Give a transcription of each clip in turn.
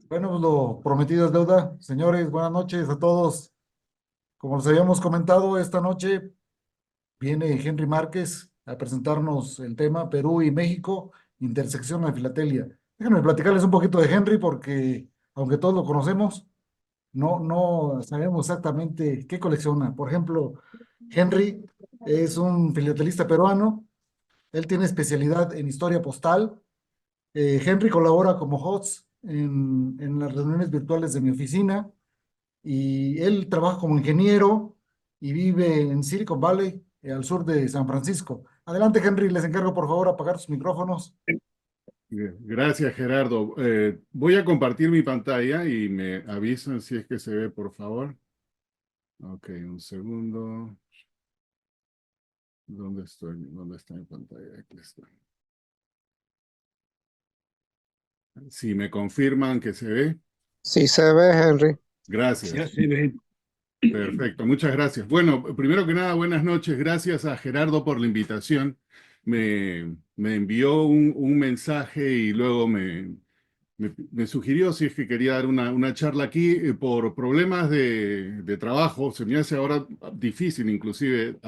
Bueno, pues lo prometido es deuda. Señores, buenas noches a todos. Como les habíamos comentado, esta noche viene Henry Márquez a presentarnos el tema Perú y México, intersección de Filatelia. Déjenme platicarles un poquito de Henry porque, aunque todos lo conocemos, no sabemos exactamente qué colecciona. Por ejemplo, Henry es un filatelista peruano. Él tiene especialidad en historia postal. Henry colabora como host en las reuniones virtuales de mi oficina y él trabaja como ingeniero y vive en Silicon Valley, al sur de San Francisco. Adelante, Henry, les encargo por favor apagar sus micrófonos. Bien, gracias, Gerardo. Voy a compartir mi pantalla y me avisan si es que se ve, por favor. Ok, un segundo. ¿Dónde estoy? ¿Dónde está mi pantalla? Aquí está. Si me confirman que se ve, Sí se ve, Henry. Ya gracias. se ve. Perfecto, muchas gracias. Bueno, primero que nada, buenas noches. Gracias a Gerardo por la invitación. Me envió un mensaje y luego me sugirió si es que quería dar una charla aquí por problemas de trabajo. Se me hace ahora difícil inclusive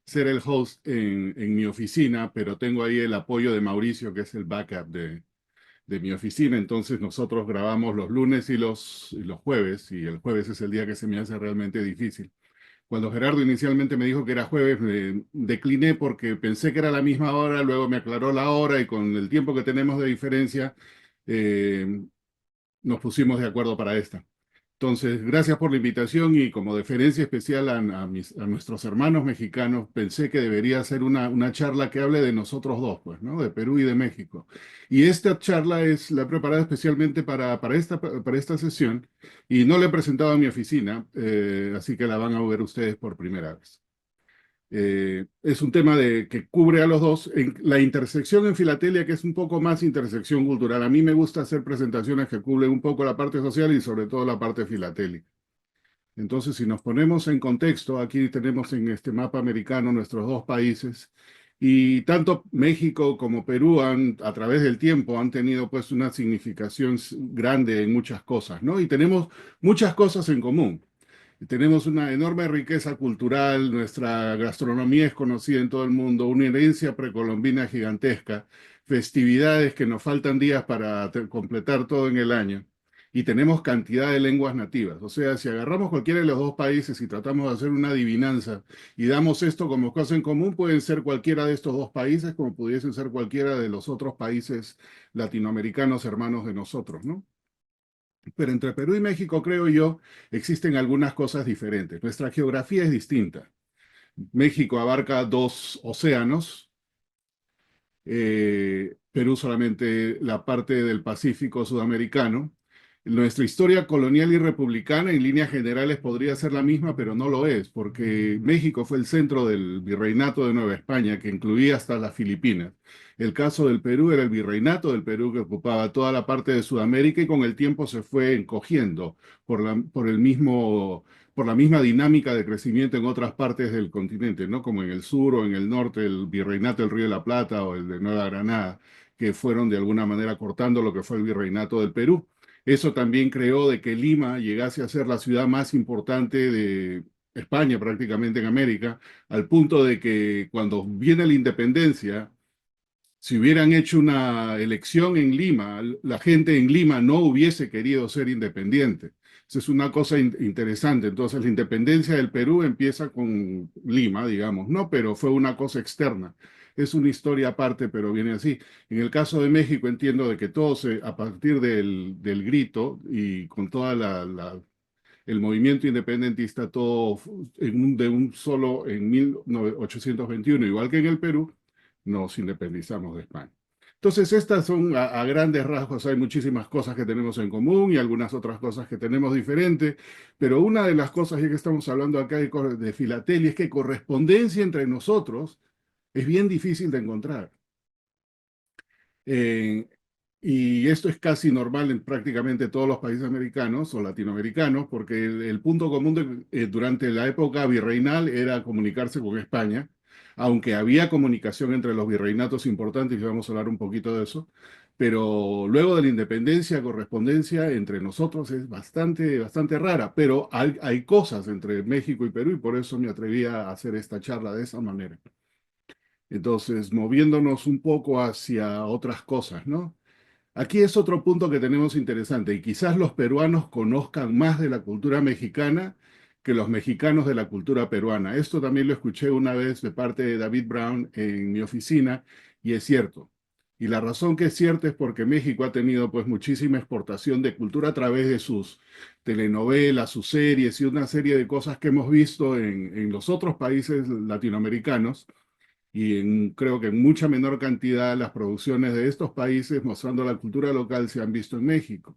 ser el host en mi oficina, pero tengo ahí el apoyo de Mauricio, que es el backup de mi oficina. Entonces nosotros grabamos los lunes y los jueves, y el jueves es el día que se me hace realmente difícil. Cuando Gerardo inicialmente me dijo que era jueves, me decliné porque pensé que era la misma hora, luego me aclaró la hora y con el tiempo que tenemos de diferencia, eh, nos pusimos de acuerdo para esta. Entonces, gracias por la invitación y como deferencia especial a nuestros hermanos mexicanos, pensé que debería ser una charla que hable de nosotros dos, pues, ¿no? De Perú y de México. Y esta charla la he preparado especialmente para esta sesión y no la he presentado a mi oficina, así que la van a ver ustedes por primera vez. Es un tema que cubre a los dos. La intersección en filatelia, que es un poco más intersección cultural. A mí me gusta hacer presentaciones que cubren un poco la parte social y sobre todo la parte filatélica. Entonces, si nos ponemos en contexto, aquí tenemos en este mapa americano nuestros dos países y tanto México como Perú a través del tiempo han tenido pues una significación grande en muchas cosas, ¿no? Y tenemos muchas cosas en común. Tenemos una enorme riqueza cultural, nuestra gastronomía es conocida en todo el mundo, una herencia precolombina gigantesca, festividades que nos faltan días para completar todo en el año, y tenemos cantidad de lenguas nativas. O sea, si agarramos cualquiera de los dos países y tratamos de hacer una adivinanza y damos esto como cosa en común, pueden ser cualquiera de estos dos países, como pudiesen ser cualquiera de los otros países latinoamericanos hermanos de nosotros, ¿no? Pero entre Perú y México, creo yo, existen algunas cosas diferentes. Nuestra geografía es distinta. México abarca dos océanos, Perú solamente la parte del Pacífico sudamericano. Nuestra historia colonial y republicana en líneas generales podría ser la misma, pero no lo es, porque México fue el centro del virreinato de Nueva España, que incluía hasta las Filipinas. El caso del Perú era el virreinato del Perú, que ocupaba toda la parte de Sudamérica y con el tiempo se fue encogiendo por la misma dinámica de crecimiento en otras partes del continente, ¿no? Como en el sur o en el norte, el virreinato del Río de la Plata o el de Nueva Granada, que fueron de alguna manera cortando lo que fue el virreinato del Perú. Eso también creó de que Lima llegase a ser la ciudad más importante de España, prácticamente en América, al punto de que cuando viene la independencia, si hubieran hecho una elección en Lima, la gente en Lima no hubiese querido ser independiente. Esa es una cosa interesante. Entonces, la independencia del Perú empieza con Lima, digamos, ¿no? Pero fue una cosa externa. Es una historia aparte, pero viene así. En el caso de México, entiendo de que todo a partir del grito y con toda el movimiento independentista, todo de un solo en 1821, igual que en el Perú, nos independizamos de España. Entonces, estas son a grandes rasgos, hay muchísimas cosas que tenemos en común y algunas otras cosas que tenemos diferentes, pero una de las cosas, ya que estamos hablando acá de filatelia, es que correspondencia entre nosotros es bien difícil de encontrar. Eh, y esto es casi normal en prácticamente todos los países americanos o latinoamericanos, porque el punto común durante la época virreinal era comunicarse con España, aunque había comunicación entre los virreinatos importantes, y vamos a hablar un poquito de eso. pero luego de la independencia, correspondencia entre nosotros es bastante rara, pero hay cosas entre México y Perú y por eso me atreví a hacer esta charla de esa manera. Entonces, moviéndonos un poco hacia otras cosas, ¿no? Aquí es otro punto que tenemos interesante y quizás los peruanos conozcan más de la cultura mexicana que los mexicanos de la cultura peruana. Esto también lo escuché una vez de parte de David Brown en mi oficina y es cierto. Y la razón que es cierta es porque México ha tenido pues muchísima exportación de cultura a través de sus telenovelas, sus series y una serie de cosas que hemos visto en los otros países latinoamericanos y creo que en mucha menor cantidad las producciones de estos países mostrando la cultura local se han visto en México.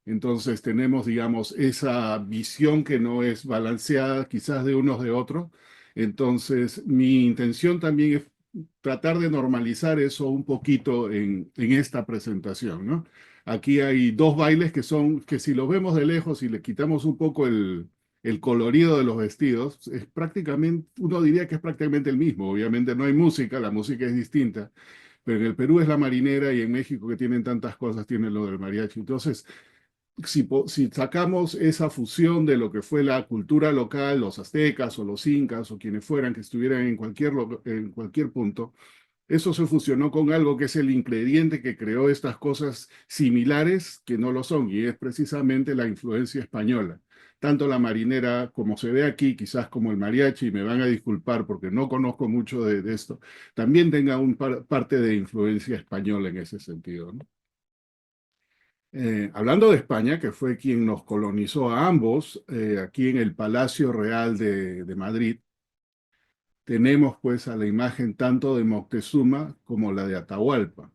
Entonces tenemos, digamos, esa visión que no es balanceada quizás de unos de otros. Entonces mi intención también es tratar de normalizar eso un poquito en esta presentación, ¿no? Aquí hay dos bailes que son, que si los vemos de lejos y le quitamos un poco el colorido de los vestidos, es prácticamente, uno diría que es prácticamente el mismo. Obviamente no hay música, la música es distinta, pero en el Perú es la marinera y en México que tienen tantas cosas, tienen lo del mariachi. Entonces, si sacamos esa fusión de lo que fue la cultura local, los aztecas o los incas o quienes fueran que estuvieran en cualquier punto, eso se fusionó con algo que es el ingrediente que creó estas cosas similares que no lo son, y es precisamente la influencia española. Tanto la marinera, como se ve aquí, quizás como el mariachi, y me van a disculpar porque no conozco mucho de esto, también tenga parte de influencia española en ese sentido, ¿no? Hablando de España, que fue quien nos colonizó a ambos, aquí en el Palacio Real de Madrid, tenemos pues a la imagen tanto de Moctezuma como la de Atahualpa.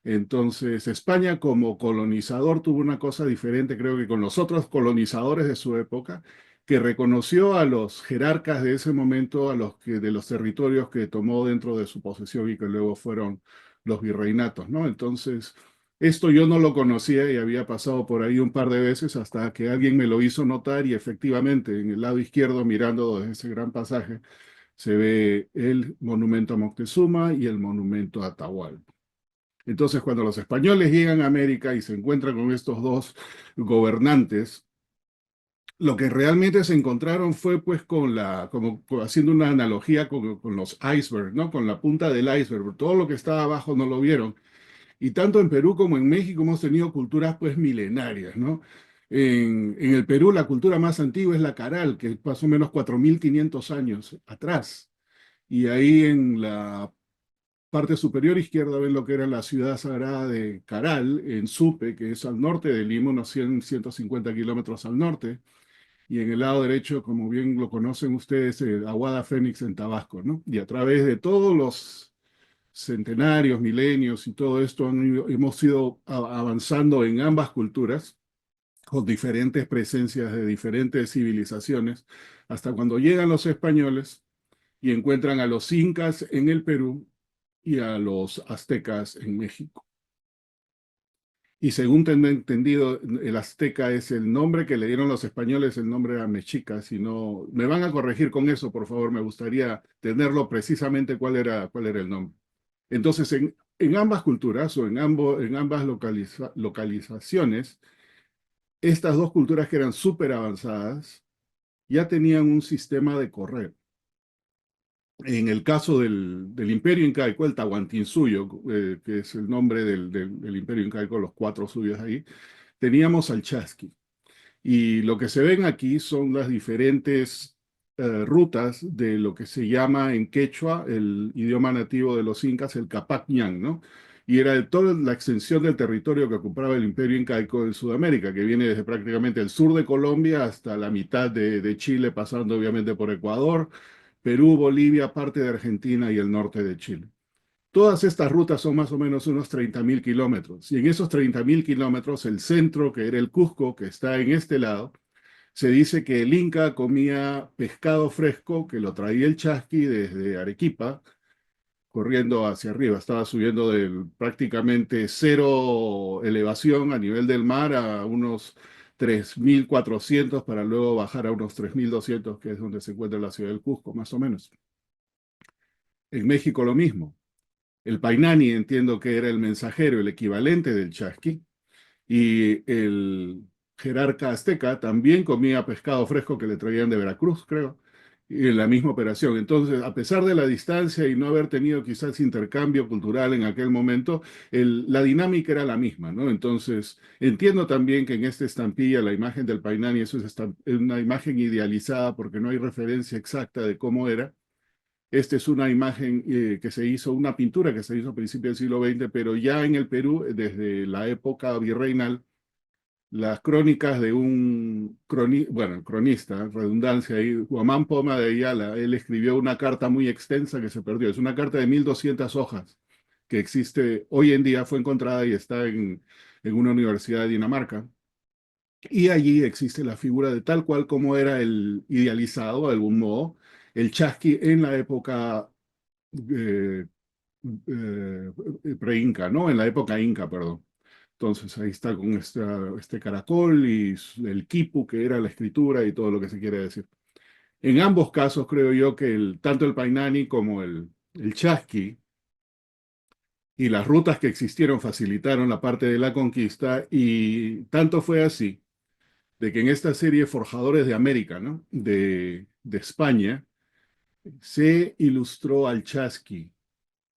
Entonces, España como colonizador tuvo una cosa diferente, creo que con los otros colonizadores de su época, que reconoció a los jerarcas de ese momento, de los territorios que tomó dentro de su posesión y que luego fueron los virreinatos, ¿no? Entonces, esto yo no lo conocía y había pasado por ahí un par de veces hasta que alguien me lo hizo notar y efectivamente en el lado izquierdo, mirando desde ese gran pasaje, se ve el monumento a Moctezuma y el monumento a Atahualpa. Entonces, cuando los españoles llegan a América y se encuentran con estos dos gobernantes, lo que realmente se encontraron fue pues como haciendo una analogía con los icebergs, ¿no? Con la punta del iceberg. Todo lo que estaba abajo no lo vieron. Y tanto en Perú como en México hemos tenido culturas pues milenarias, ¿no? En el Perú la cultura más antigua es la Caral, que es más o menos 4.500 años atrás. Y ahí en la parte superior izquierda ven lo que era la ciudad sagrada de Caral, en Supe, que es al norte de Lima, unos 150 kilómetros al norte. Y en el lado derecho, como bien lo conocen ustedes, Aguada Fénix en Tabasco, ¿no? Y a través de todos los centenarios, milenios y todo esto hemos ido avanzando en ambas culturas, con diferentes presencias de diferentes civilizaciones, hasta cuando llegan los españoles y encuentran a los incas en el Perú y a los aztecas en México. Y según tengo entendido, el azteca es el nombre que le dieron los españoles, el nombre era mexica. Si no, me van a corregir con eso, por favor, me gustaría tenerlo precisamente cuál era el nombre. Entonces, en ambas culturas o en ambas localizaciones, estas dos culturas que eran súper avanzadas ya tenían un sistema de correo. En el caso del Imperio Incaico, el Tahuantinsuyo, que es el nombre del Imperio Incaico, los cuatro suyos ahí, teníamos al chasqui. Y lo que se ven aquí son las diferentes rutas de lo que se llama en quechua, el idioma nativo de los incas, el Capac Ñan, ¿no? Y era toda la extensión del territorio que ocupaba el Imperio Incaico en Sudamérica, que viene desde prácticamente el sur de Colombia hasta la mitad de Chile, pasando obviamente por Ecuador, Perú, Bolivia, parte de Argentina y el norte de Chile. Todas estas rutas son más o menos unos 30.000 kilómetros. Y en esos 30.000 kilómetros, el centro, que era el Cusco, que está en este lado, se dice que el Inca comía pescado fresco que lo traía el chasqui desde Arequipa, corriendo hacia arriba. Estaba subiendo del prácticamente cero elevación a nivel del mar a unos 3.400 para luego bajar a unos 3.200, que es donde se encuentra la ciudad del Cusco, más o menos. En México lo mismo. El Painani entiendo que era el mensajero, el equivalente del chasqui, y el jerarca azteca también comía pescado fresco que le traían de Veracruz, creo, y en la misma operación. Entonces, a pesar de la distancia y no haber tenido quizás intercambio cultural en aquel momento, la dinámica era la misma, ¿no? Entonces, entiendo también que en esta estampilla la imagen del Painani eso es una imagen idealizada porque no hay referencia exacta de cómo era. Esta es una imagen que se hizo, una pintura que se hizo a principios del siglo XX, pero ya en el Perú, desde la época virreinal, las crónicas de un cronista, redundancia ahí, Guamán Poma de Ayala, él escribió una carta muy extensa que se perdió. Es una carta de 1200 hojas que existe hoy en día, fue encontrada y está en una universidad de Dinamarca. Y allí existe la figura de tal cual como era el idealizado, de algún modo, el chasqui en la época eh, pre-inca, ¿no? En la época inca, perdón. Entonces ahí está con este caracol y el quipu, que era la escritura y todo lo que se quiere decir. En ambos casos creo yo que tanto el Painani como el chasqui y las rutas que existieron facilitaron la parte de la conquista y tanto fue así de que en esta serie Forjadores de América, ¿no? De España, se ilustró al chasqui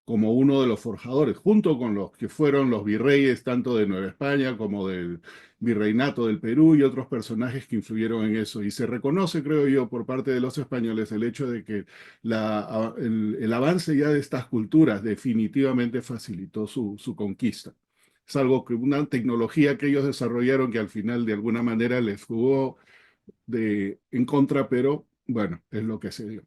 como uno de los forjadores, junto con los que fueron los virreyes tanto de Nueva España como del virreinato del Perú y otros personajes que influyeron en eso. Y se reconoce, creo yo, por parte de los españoles el hecho de que el avance ya de estas culturas definitivamente facilitó su conquista. Es algo que una tecnología que ellos desarrollaron que al final de alguna manera les jugó en contra, pero bueno, es lo que se dio.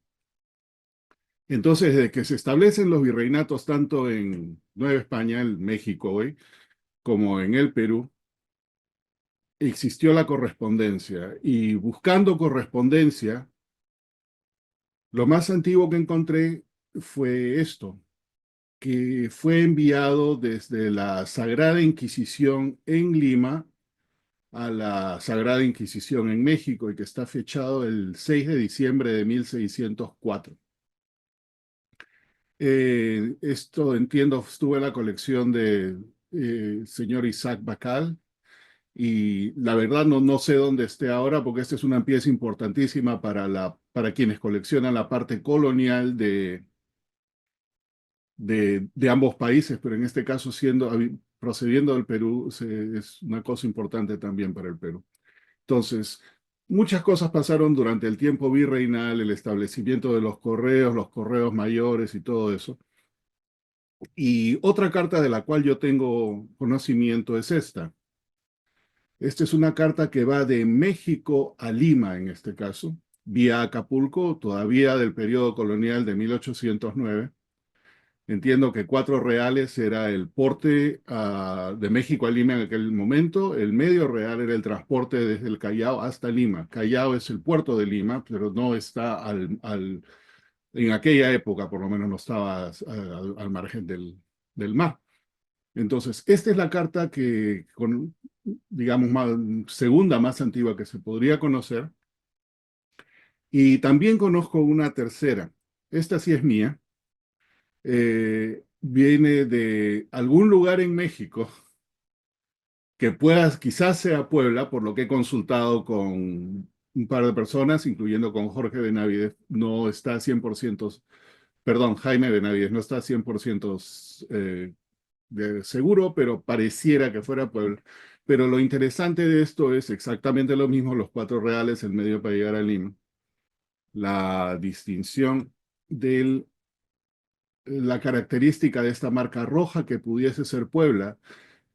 Entonces, desde que se establecen los virreinatos tanto en Nueva España, en México hoy, como en el Perú, existió la correspondencia. Y buscando correspondencia, lo más antiguo que encontré fue esto, que fue enviado desde la Sagrada Inquisición en Lima a la Sagrada Inquisición en México y que está fechado el 6 de diciembre de 1604. Esto entiendo, estuvo en la colección de señor Isaac Bacal y la verdad no sé dónde esté ahora porque esta es una pieza importantísima para quienes coleccionan la parte colonial de ambos países, pero en este caso procediendo del Perú es una cosa importante también para el Perú. Entonces, muchas cosas pasaron durante el tiempo virreinal, el establecimiento de los correos mayores y todo eso. Y otra carta de la cual yo tengo conocimiento es esta. Esta es una carta que va de México a Lima, en este caso, vía Acapulco, todavía del periodo colonial de 1809. Entiendo que 4 reales era el porte de México a Lima en aquel momento. El medio real era el transporte desde el Callao hasta Lima. Callao es el puerto de Lima, pero no está en aquella época, por lo menos no estaba al margen del mar. Entonces, esta es la carta digamos, segunda más antigua que se podría conocer. Y también conozco una tercera. Esta sí es mía. Viene de algún lugar en México que quizás sea Puebla, por lo que he consultado con un par de personas, incluyendo con Jorge Benavides. No está 100%, perdón, Jaime Benavides, no está 100% seguro, pero pareciera que fuera Puebla. Pero lo interesante de esto es exactamente lo mismo, los 4 reales, el medio para llegar a Lima. La distinción de la característica de esta marca roja que pudiese ser Puebla.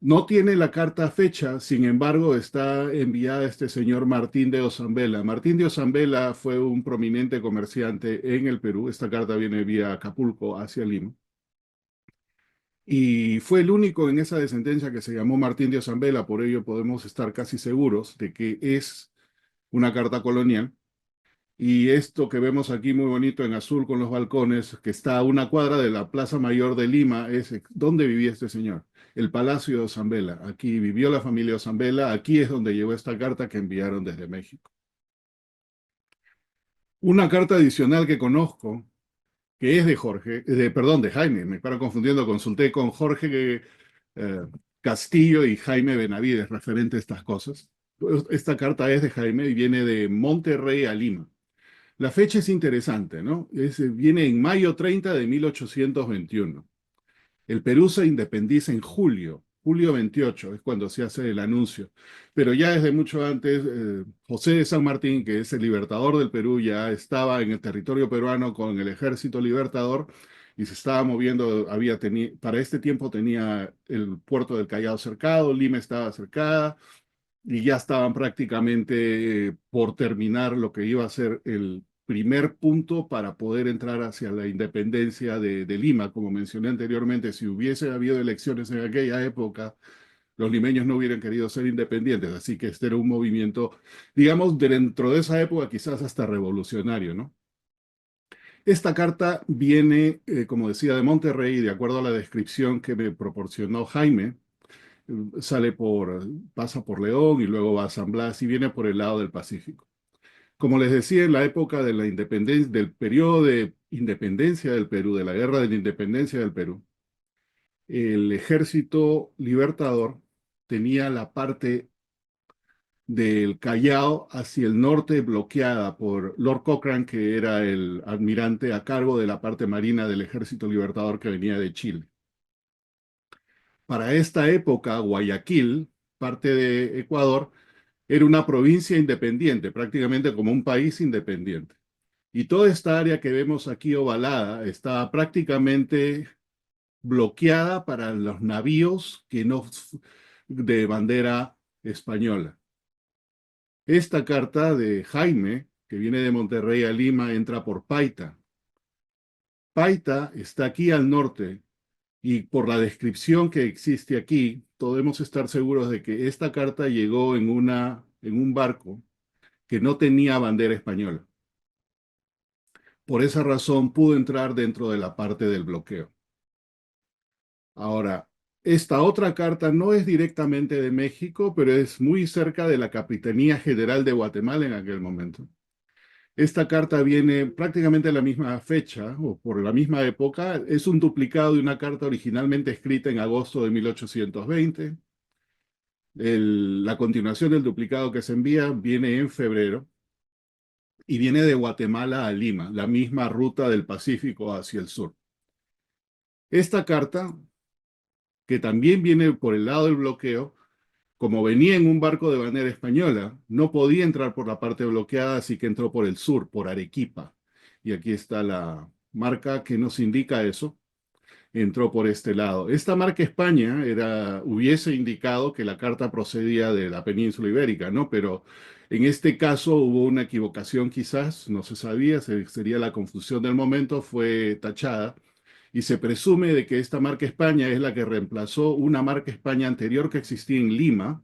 No tiene la carta fecha, sin embargo, está enviada a este señor Martín de Ozambela. Martín de Ozambela fue un prominente comerciante en el Perú. Esta carta viene vía Acapulco hacia Lima. Y fue el único en esa descendencia que se llamó Martín de Ozambela, por ello podemos estar casi seguros de que es una carta colonial. Y esto que vemos aquí muy bonito en azul con los balcones, que está a 1 cuadra de la Plaza Mayor de Lima, es donde vivía este señor, el Palacio de Ozambela. Aquí vivió la familia Ozambela, aquí es donde llegó esta carta que enviaron desde México. Una carta adicional que conozco que es de Jorge, perdón, de Jaime, me paro confundiendo, consulté con Jorge Castillo y Jaime Benavides referente a estas cosas. Pues, esta carta es de Jaime y viene de Monterrey a Lima. La fecha es interesante, ¿no? Viene en mayo 30 de 1821. El Perú se independiza en julio 28 es cuando se hace el anuncio. Pero ya desde mucho antes, José de San Martín, que es el libertador del Perú, ya estaba en el territorio peruano con el ejército libertador y se estaba moviendo, para este tiempo tenía el puerto del Callao cercado, Lima estaba cercada, y ya estaban prácticamente por terminar lo que iba a ser el primer punto para poder entrar hacia la independencia de Lima. Como mencioné anteriormente, si hubiese habido elecciones en aquella época, los limeños no hubieran querido ser independientes, así que este era un movimiento, digamos, dentro de esa época quizás hasta revolucionario, ¿no? Esta carta viene, como decía, de Monterrey, de acuerdo a la descripción que me proporcionó Jaime, pasa por León y luego va a San Blas y viene por el lado del Pacífico. Como les decía, en la época de la independencia, del periodo de independencia del Perú, de la guerra de la independencia del Perú, el ejército libertador tenía la parte del Callao hacia el norte bloqueada por Lord Cochrane, que era el almirante a cargo de la parte marina del ejército libertador que venía de Chile. Para esta época, Guayaquil, parte de Ecuador, era una provincia independiente, prácticamente como un país independiente. Y toda esta área que vemos aquí ovalada está prácticamente bloqueada para los navíos que no de bandera española. Esta carta de Jaime, que viene de Monterrey a Lima, entra por Paita. Paita está aquí al norte y por la descripción que existe aquí, podemos estar seguros de que esta carta llegó en un barco que no tenía bandera española. Por esa razón pudo entrar dentro de la parte del bloqueo. Ahora, esta otra carta no es directamente de México, pero es muy cerca de la Capitanía General de Guatemala en aquel momento. Esta carta viene prácticamente a la misma fecha o por la misma época. Es un duplicado de una carta originalmente escrita en agosto de 1820. La continuación del duplicado que se envía viene en febrero y viene de Guatemala a Lima, la misma ruta del Pacífico hacia el sur. Esta carta, que también viene por el lado del bloqueo, como venía en un barco de bandera española, no podía entrar por la parte bloqueada, así que entró por el sur, por Arequipa. Y aquí está la marca que nos indica eso. Entró por este lado. Esta marca España hubiese indicado que la carta procedía de la península ibérica, ¿no? Pero en este caso hubo una equivocación quizás, no se sabía, sería la confusión del momento, fue tachada y se presume de que esta marca España es la que reemplazó una marca España anterior que existía en Lima,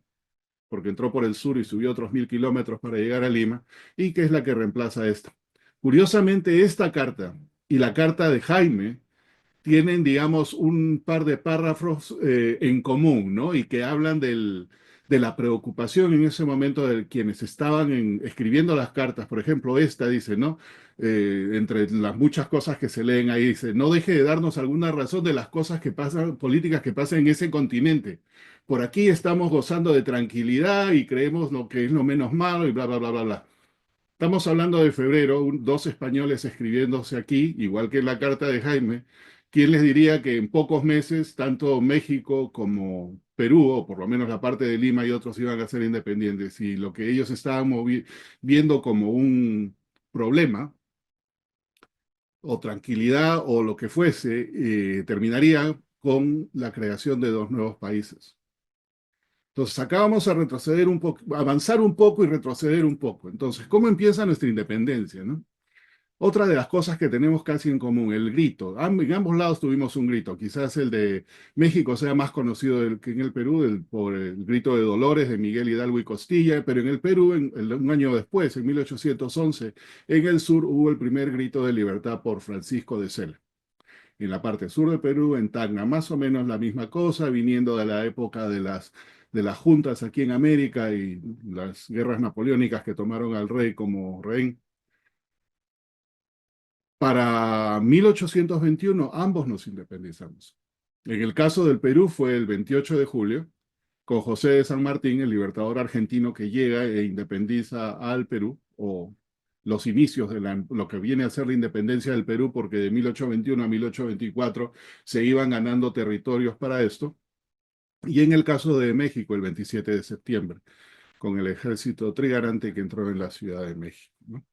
porque entró por el sur y subió otros 1000 kilómetros para llegar a Lima, y que es la que reemplaza esta. Curiosamente, esta carta y la carta de Jaime tienen, digamos, un par de párrafos en común, ¿no? Y que hablan de la preocupación en ese momento de quienes estaban escribiendo las cartas. Por ejemplo, esta dice, ¿no? Entre las muchas cosas que se leen ahí, dice, no deje de darnos alguna razón de las cosas que pasan, políticas que pasan en ese continente. Por aquí estamos gozando de tranquilidad y creemos lo que es lo menos malo y bla, bla, bla, bla, bla. Estamos hablando de febrero, dos españoles escribiéndose aquí, igual que en la carta de Jaime. ¿Quién les diría que en pocos meses tanto México como Perú, o por lo menos la parte de Lima y otros iban a ser independientes? Y lo que ellos estaban viendo como un problema o tranquilidad o lo que fuese, terminaría con la creación de dos nuevos países. Entonces, acá vamos a retroceder un poco, avanzar un poco y retroceder un poco. Entonces, ¿cómo empieza nuestra independencia, no? Otra de las cosas que tenemos casi en común, el grito. En ambos lados tuvimos un grito. Quizás el de México sea más conocido que en el Perú por el grito de Dolores de Miguel Hidalgo y Costilla, pero en el Perú, un año después, en 1811, en el sur hubo el primer grito de libertad por Francisco de Sela. En la parte sur de Perú, en Tacna, más o menos la misma cosa, viniendo de la época de las juntas aquí en América y las guerras napoleónicas que tomaron al rey como rehén. Para 1821 ambos nos independizamos. En el caso del Perú fue el 28 de julio, con José de San Martín, el libertador argentino que llega e independiza al Perú, o los inicios de lo que viene a ser la independencia del Perú, porque de 1821 a 1824 se iban ganando territorios para esto. Y en el caso de México, el 27 de septiembre, con el ejército trigarante que entró en la Ciudad de México, ¿no?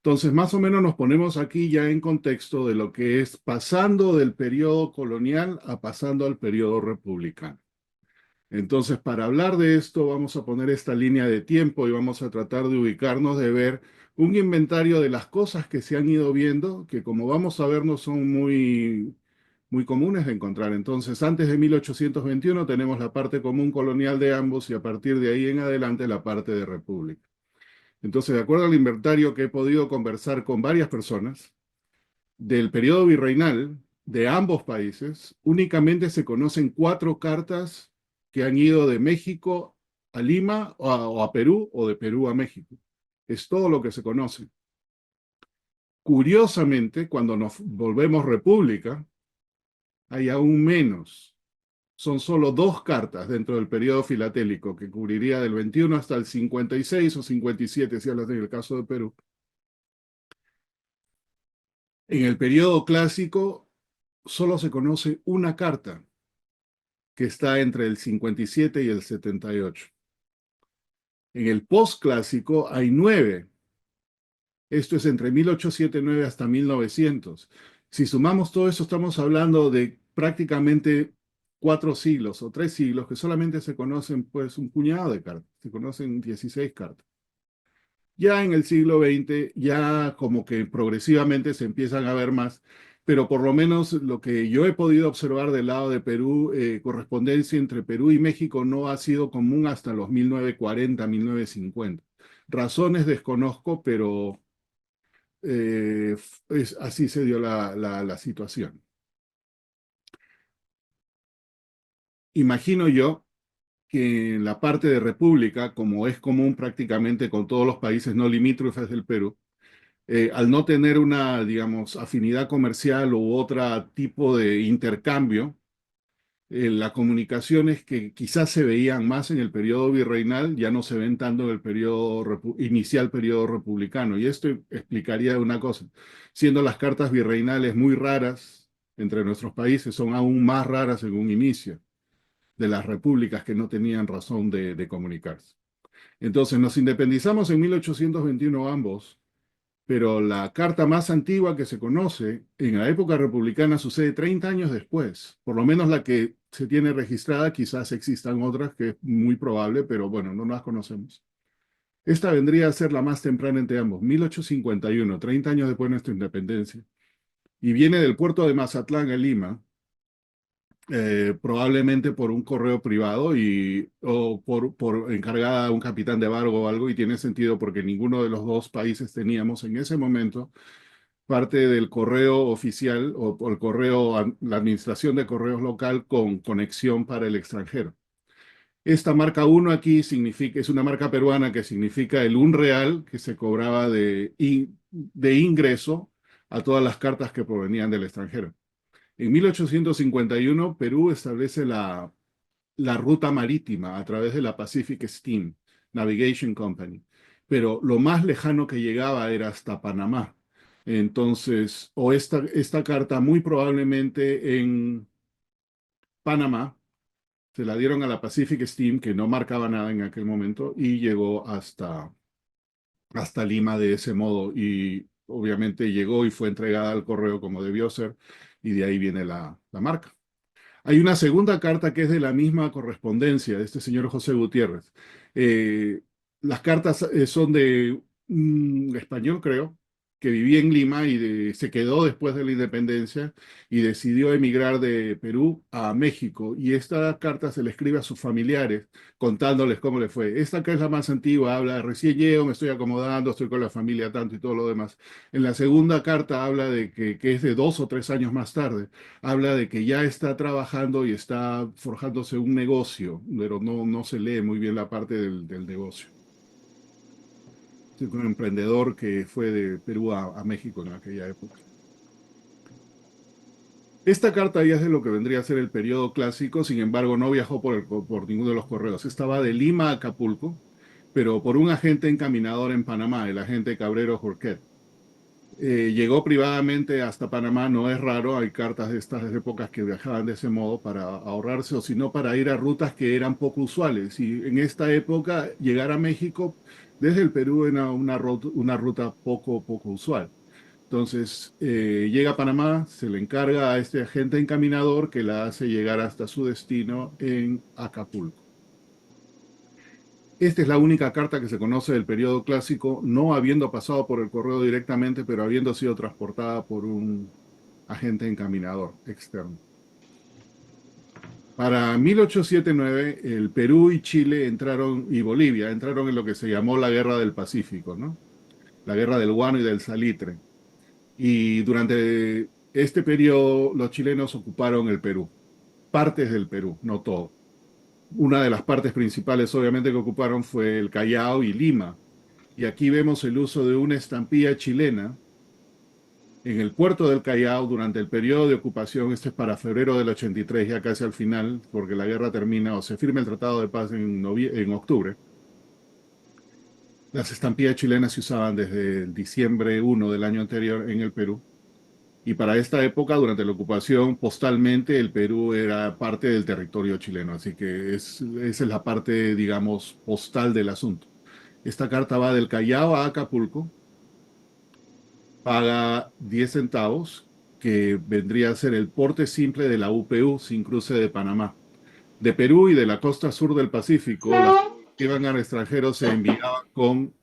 Entonces, más o menos nos ponemos aquí ya en contexto de lo que es pasando del periodo colonial a pasando al periodo republicano. Entonces, para hablar de esto, vamos a poner esta línea de tiempo y vamos a tratar de ubicarnos, de ver un inventario de las cosas que se han ido viendo, que como vamos a ver no son muy comunes de encontrar. Entonces, antes de 1821 tenemos la parte común colonial de ambos y a partir de ahí en adelante la parte de república. Entonces, de acuerdo al inventario que he podido conversar con varias personas, del periodo virreinal de ambos países, únicamente se conocen 4 cartas que han ido de México a Lima o a Perú o de Perú a México. Es todo lo que se conoce. Curiosamente, cuando nos volvemos república, hay aún menos. Son solo 2 cartas dentro del periodo filatélico, que cubriría del 21 hasta el 56 o 57, si hablas en el caso de Perú. En el periodo clásico solo se conoce una carta, que está entre el 57 y el 78. En el postclásico hay 9. Esto es entre 1879 hasta 1900. Si sumamos todo eso, estamos hablando de prácticamente 4 siglos o 3 siglos que solamente se conocen pues un puñado de cartas. Se conocen 16 cartas. Ya en el siglo XX, ya como que progresivamente se empiezan a ver más, pero por lo menos lo que yo he podido observar del lado de Perú, correspondencia entre Perú y México no ha sido común hasta los 1940, 1950. Razones desconozco, pero así se dio la situación. Imagino yo que en la parte de República, como es común prácticamente con todos los países no limítrofes del Perú, al no tener una, digamos, afinidad comercial u otro tipo de intercambio, las comunicaciones que quizás se veían más en el periodo virreinal ya no se ven tanto en el periodo inicial periodo republicano. Y esto explicaría una cosa, siendo las cartas virreinales muy raras entre nuestros países, son aún más raras en un inicio de las repúblicas que no tenían razón de comunicarse. Entonces nos independizamos en 1821 ambos, pero la carta más antigua que se conoce en la época republicana sucede 30 años después. Por lo menos la que se tiene registrada, quizás existan otras que es muy probable, pero bueno, no las conocemos. Esta vendría a ser la más temprana entre ambos, 1851, 30 años después de nuestra independencia. Y viene del puerto de Mazatlán a Lima, probablemente por un correo privado o por encargada a un capitán de barco o algo, y tiene sentido porque ninguno de los dos países teníamos en ese momento parte del correo oficial o el correo, la administración de correos local con conexión para el extranjero. Esta marca 1 aquí significa, es una marca peruana que significa el 1 real que se cobraba de ingreso a todas las cartas que provenían del extranjero. En 1851, Perú establece la ruta marítima a través de la Pacific Steam Navigation Company, pero lo más lejano que llegaba era hasta Panamá. Entonces, o esta carta muy probablemente en Panamá, se la dieron a la Pacific Steam, que no marcaba nada en aquel momento, y llegó hasta Lima de ese modo. Y obviamente llegó y fue entregada al correo como debió ser, y de ahí viene la marca. Hay una segunda carta que es de la misma correspondencia de este señor José Gutiérrez. Eh, las cartas son de un español, creo, que vivía en Lima y se quedó después de la independencia y decidió emigrar de Perú a México. Y esta carta se le escribe a sus familiares contándoles cómo le fue. Esta que es la más antigua, habla, recién llego, me estoy acomodando, estoy con la familia tanto y todo lo demás. En la segunda carta habla de que es de 2 o 3 años más tarde, habla de que ya está trabajando y está forjándose un negocio, pero no se lee muy bien la parte del negocio. un emprendedor que fue de Perú a México en aquella época. Esta carta ya es de lo que vendría a ser el periodo clásico, sin embargo no viajó por ninguno de los correos. Estaba de Lima a Acapulco, pero por un agente encaminador en Panamá, el agente Cabrero Jorquet. Llegó privadamente hasta Panamá, no es raro, hay cartas de estas épocas que viajaban de ese modo para ahorrarse o si no para ir a rutas que eran poco usuales. Y en esta época llegar a México desde el Perú era una ruta poco usual. Entonces llega a Panamá, se le encarga a este agente encaminador que la hace llegar hasta su destino en Acapulco. Esta es la única carta que se conoce del periodo clásico, no habiendo pasado por el correo directamente, pero habiendo sido transportada por un agente encaminador externo. Para 1879, el Perú y Chile entraron, y Bolivia entraron en lo que se llamó la Guerra del Pacífico, ¿no? La Guerra del Guano y del Salitre. Y durante este periodo los chilenos ocuparon el Perú, partes del Perú, no todo. Una de las partes principales, obviamente, que ocuparon fue el Callao y Lima. Y aquí vemos el uso de una estampilla chilena en el puerto del Callao durante el periodo de ocupación. Este es para febrero del 83, ya casi al final, porque la guerra termina o se firma el Tratado de Paz en octubre. Las estampillas chilenas se usaban desde el diciembre 1 del año anterior en el Perú. Y para esta época, durante la ocupación, postalmente el Perú era parte del territorio chileno. Así que esa es la parte, digamos, postal del asunto. Esta carta va del Callao a Acapulco, paga 10 centavos, que vendría a ser el porte simple de la UPU sin cruce de Panamá. De Perú y de la costa sur del Pacífico, las que iban al extranjero se enviaban con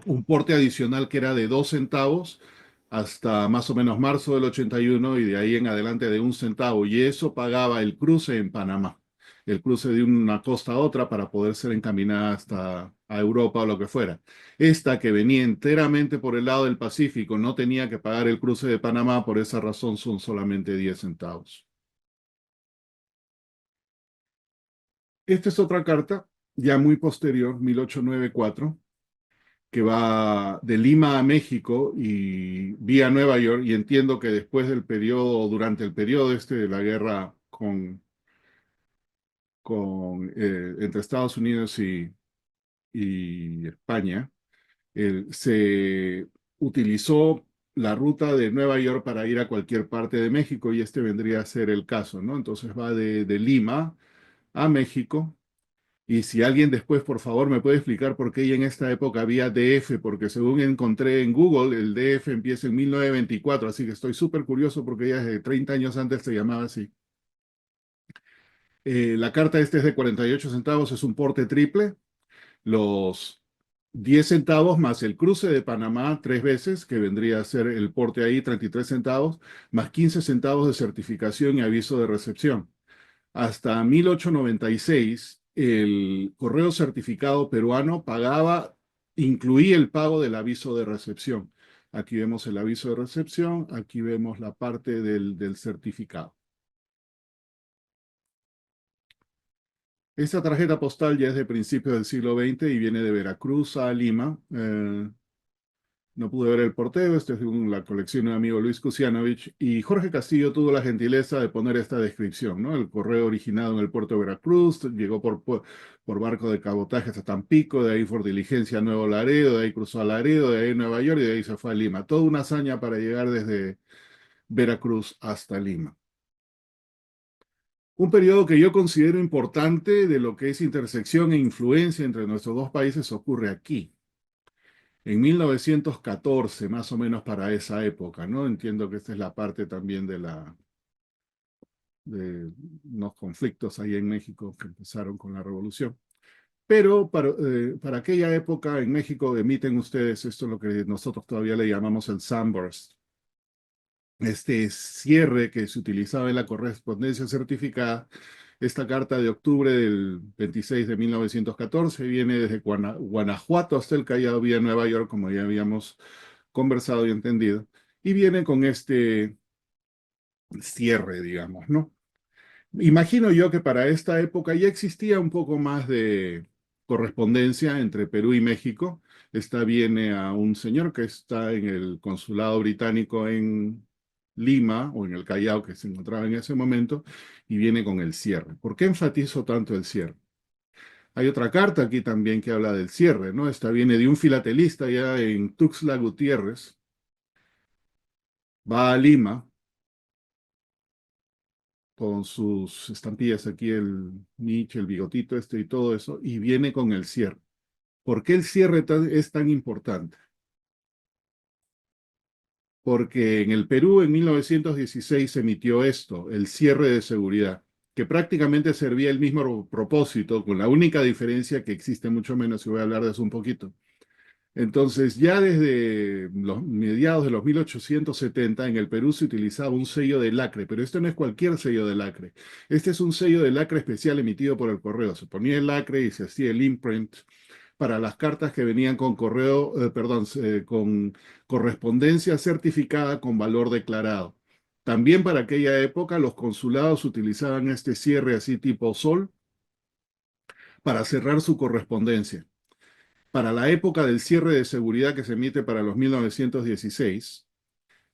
un porte adicional que era de 2 centavos hasta más o menos marzo del 81 y de ahí en adelante de 1 centavo. Y eso pagaba el cruce en Panamá, el cruce de una costa a otra para poder ser encaminada hasta a Europa o lo que fuera. Esta que venía enteramente por el lado del Pacífico no tenía que pagar el cruce de Panamá, por esa razón son solamente 10 centavos. Esta es otra carta, ya muy posterior, 1894, que va de Lima a México y vía Nueva York, y entiendo que después del periodo, durante el periodo este de la guerra entre Estados Unidos y España, se utilizó la ruta de Nueva York para ir a cualquier parte de México y este vendría a ser el caso, ¿no? Entonces va de Lima a México. Y si alguien después, por favor, me puede explicar por qué ya en esta época había DF, porque según encontré en Google, el DF empieza en 1924, así que estoy súper curioso porque ya desde 30 años antes se llamaba así. La carta este es de 48 centavos, es un porte triple. Los 10 centavos más el cruce de Panamá 3 veces, que vendría a ser el porte ahí, 33 centavos, más 15 centavos de certificación y aviso de recepción. Hasta 1896, el correo certificado peruano incluía el pago del aviso de recepción. Aquí vemos el aviso de recepción, aquí vemos la parte del certificado. Esta tarjeta postal ya es de principios del siglo XX y viene de Veracruz a Lima. No pude ver el porteo, esto es de la colección de mi amigo Luis Kusianovich, y Jorge Castillo tuvo la gentileza de poner esta descripción, ¿no? El correo originado en el puerto de Veracruz, llegó por barco de cabotaje hasta Tampico, de ahí por diligencia a Nuevo Laredo, de ahí cruzó a Laredo, de ahí a Nueva York y de ahí se fue a Lima. Toda una hazaña para llegar desde Veracruz hasta Lima. Un periodo que yo considero importante de lo que es intersección e influencia entre nuestros dos países ocurre aquí. En 1914, más o menos para esa época, ¿no? Entiendo que esta es la parte también de unos conflictos ahí en México que empezaron con la revolución. Pero para aquella época en México emiten ustedes esto, lo que nosotros todavía le llamamos el Sunburst. Este cierre que se utilizaba en la correspondencia certificada. Esta carta de octubre del 26 de 1914 viene desde Guanajuato hasta el Callao vía Nueva York, como ya habíamos conversado y entendido, y viene con este cierre, digamos, ¿no? Imagino yo que para esta época ya existía un poco más de correspondencia entre Perú y México. Esta viene a un señor que está en el consulado británico en Lima o en el Callao que se encontraba en ese momento y viene con el cierre. ¿Por qué enfatizo tanto el cierre? Hay otra carta aquí también que habla del cierre, ¿no? Esta viene de un filatelista ya en Tuxtla Gutiérrez, va a Lima con sus estampillas aquí, el Nietzsche, el bigotito este y todo eso, y viene con el cierre. ¿Por qué el cierre es tan importante? Porque en el Perú en 1916 se emitió esto, el cierre de seguridad, que prácticamente servía el mismo propósito, con la única diferencia que existe mucho menos, y voy a hablar de eso un poquito. Entonces, ya desde los mediados de los 1870 en el Perú se utilizaba un sello de lacre, pero este no es cualquier sello de lacre. Este es un sello de lacre especial emitido por el correo. Se ponía el lacre y se hacía el imprint para las cartas que venían con correo, perdón, con correspondencia certificada con valor declarado. También para aquella época los consulados utilizaban este cierre así tipo sol para cerrar su correspondencia. Para la época del cierre de seguridad que se emite para los 1916,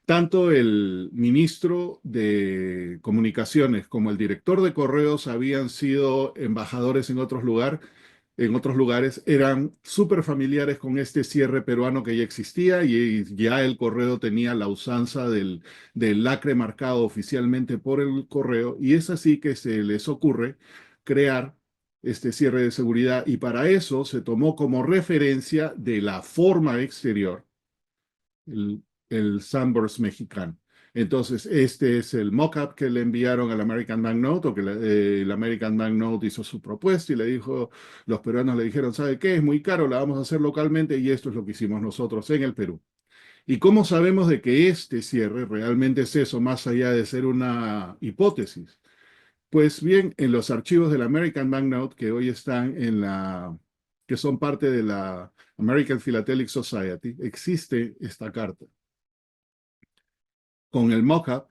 tanto el ministro de Comunicaciones como el director de Correos habían sido embajadores en otros lugares, eran súper familiares con este cierre peruano que ya existía y ya el correo tenía la usanza del lacre marcado oficialmente por el correo y es así que se les ocurre crear este cierre de seguridad y para eso se tomó como referencia de la forma exterior el, el Sunburst mexicano. Entonces, este es el mock-up que le enviaron al American Banknote, o que el American Banknote hizo su propuesta y le dijo, los peruanos le dijeron, ¿sabe qué? Es muy caro, la vamos a hacer localmente y esto es lo que hicimos nosotros en el Perú. ¿Y cómo sabemos de que este cierre realmente es eso, más allá de ser una hipótesis? Pues bien, en los archivos del American Banknote que hoy están que son parte de la American Philatelic Society, existe esta carta con el mock-up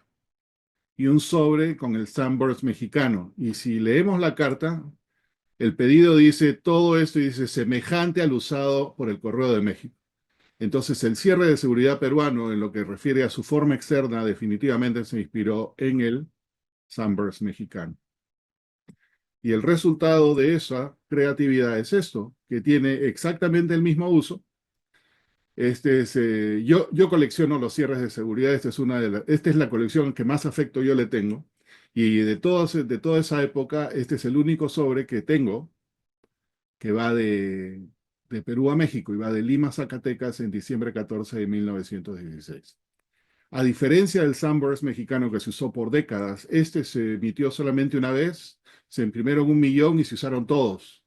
y un sobre con el Sunburst mexicano. Y si leemos la carta, el pedido dice todo esto y dice semejante al usado por el Correo de México. Entonces, el cierre de seguridad peruano, en lo que refiere a su forma externa, definitivamente se inspiró en el Sunburst mexicano. Y el resultado de esa creatividad es esto, que tiene exactamente el mismo uso. Yo colecciono los cierres de seguridad, esta es la colección que más afecto yo le tengo. Y de toda esa época, este es el único sobre que tengo que va de Perú a México y va de Lima a Zacatecas en diciembre 14 de 1916. A diferencia del Sunburst mexicano que se usó por décadas, este se emitió solamente una vez, se imprimieron 1 millón y se usaron todos.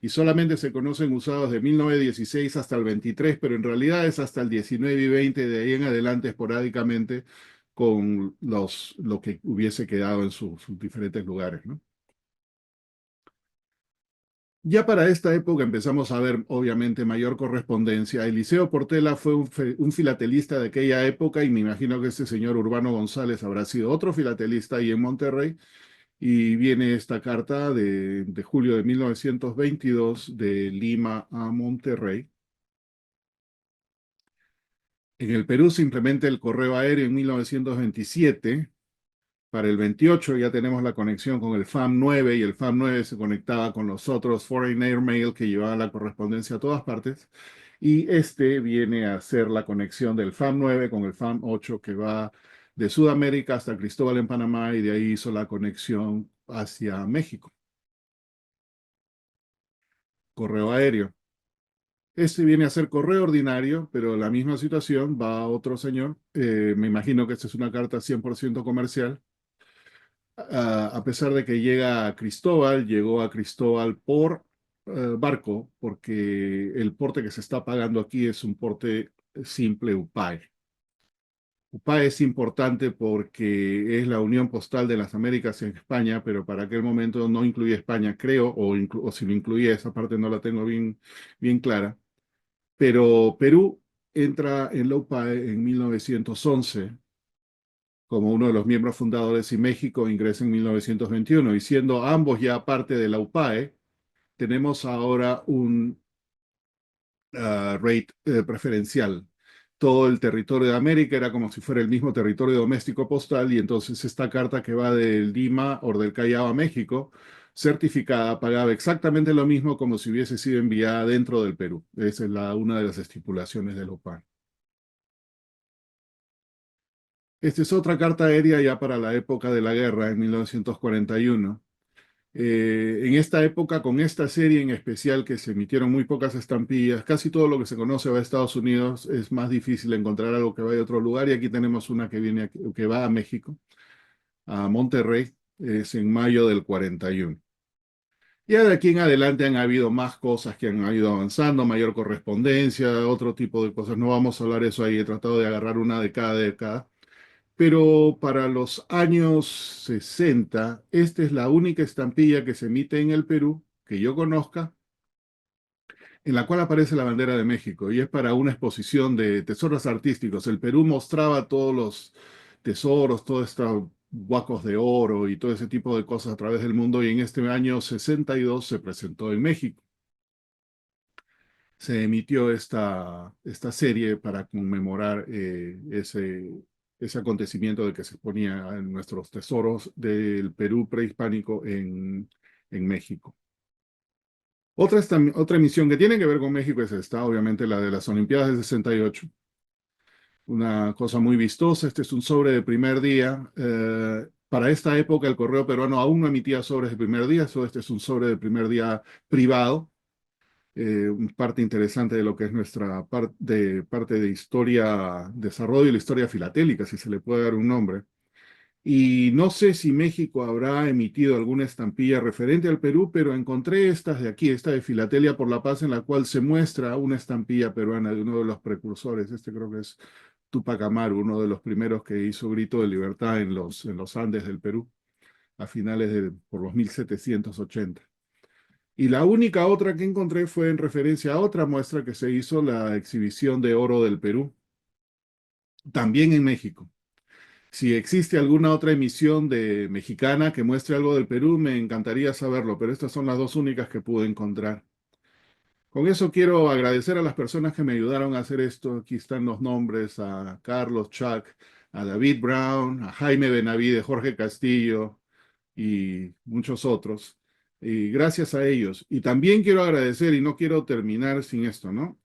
Y solamente se conocen usados de 1916 hasta el 23, pero en realidad es hasta el 19 y 20, de ahí en adelante esporádicamente con lo que hubiese quedado en sus diferentes lugares, ¿no? Ya para esta época empezamos a ver, obviamente, mayor correspondencia. Eliseo Portela fue un filatelista de aquella época y me imagino que este señor Urbano González habrá sido otro filatelista ahí en Monterrey. Y viene esta carta de julio de 1922 de Lima a Monterrey. En el Perú se implementa el correo aéreo en 1927. Para el 28 ya tenemos la conexión con el FAM 9 y el FAM 9 se conectaba con los otros Foreign Air Mail que llevaban la correspondencia a todas partes. Y este viene a ser la conexión del FAM 9 con el FAM 8 que va de Sudamérica hasta Cristóbal en Panamá y de ahí hizo la conexión hacia México. Correo aéreo. Este viene a ser correo ordinario, pero la misma situación va a otro señor. Me imagino que esta es una carta 100% comercial. A pesar de que llega a Cristóbal, llegó a Cristóbal por barco, porque el porte que se está pagando aquí es un porte simple UPAE. UPAE es importante porque es la Unión Postal de las Américas en España, pero para aquel momento no incluía España, creo, o si lo incluía, esa parte no la tengo bien clara. Pero Perú entra en la UPAE en 1911 como uno de los miembros fundadores y México ingresa en 1921 y siendo ambos ya parte de la UPAE, tenemos ahora un rate preferencial. Todo el territorio de América era como si fuera el mismo territorio doméstico postal y entonces esta carta que va del Lima o del Callao a México, certificada, pagaba exactamente lo mismo como si hubiese sido enviada dentro del Perú. Esa es una de las estipulaciones del OPAN. Esta es otra carta aérea ya para la época de la guerra, en 1941. En esta época, con esta serie en especial, que se emitieron muy pocas estampillas, casi todo lo que se conoce va a Estados Unidos, es más difícil encontrar algo que vaya a otro lugar, y aquí tenemos una que viene, que va a México, a Monterrey, es en mayo del 41. Ya de aquí en adelante han habido más cosas que han ido avanzando, mayor correspondencia, otro tipo de cosas. No vamos a hablar eso ahí, he tratado de agarrar una de cada década. Pero para los años 60, esta es la única estampilla que se emite en el Perú, que yo conozca, en la cual aparece la bandera de México, y es para una exposición de tesoros artísticos. El Perú mostraba todos los tesoros, todos estos huacos de oro y todo ese tipo de cosas a través del mundo, y en este año 62 se presentó en México. Se emitió esta serie para conmemorar ese acontecimiento de que se exponían nuestros tesoros del Perú prehispánico en México. Otra emisión que tiene que ver con México es esta, obviamente la de las Olimpiadas del 68. Una cosa muy vistosa, este es un sobre de primer día. Para esta época el correo peruano aún no emitía sobres de primer día, este es un sobre de primer día privado. Parte interesante de lo que es nuestra parte de historia, desarrollo y la historia filatélica, si se le puede dar un nombre. Y no sé si México habrá emitido alguna estampilla referente al Perú, pero encontré estas de aquí, esta de Filatelia por la Paz, en la cual se muestra una estampilla peruana de uno de los precursores. Este creo que es Túpac Amaru, uno de los primeros que hizo grito de libertad en los Andes del Perú, a finales por los 1780. Y la única otra que encontré fue en referencia a otra muestra que se hizo, la exhibición de oro del Perú, también en México. Si existe alguna otra emisión de mexicana que muestre algo del Perú, me encantaría saberlo, pero estas son las dos únicas que pude encontrar. Con eso quiero agradecer a las personas que me ayudaron a hacer esto. Aquí están los nombres: a Carlos Chuck, a David Brown, a Jaime Benavide, Jorge Castillo y muchos otros. Y gracias a ellos. Y también quiero agradecer, y no quiero terminar sin esto, ¿no?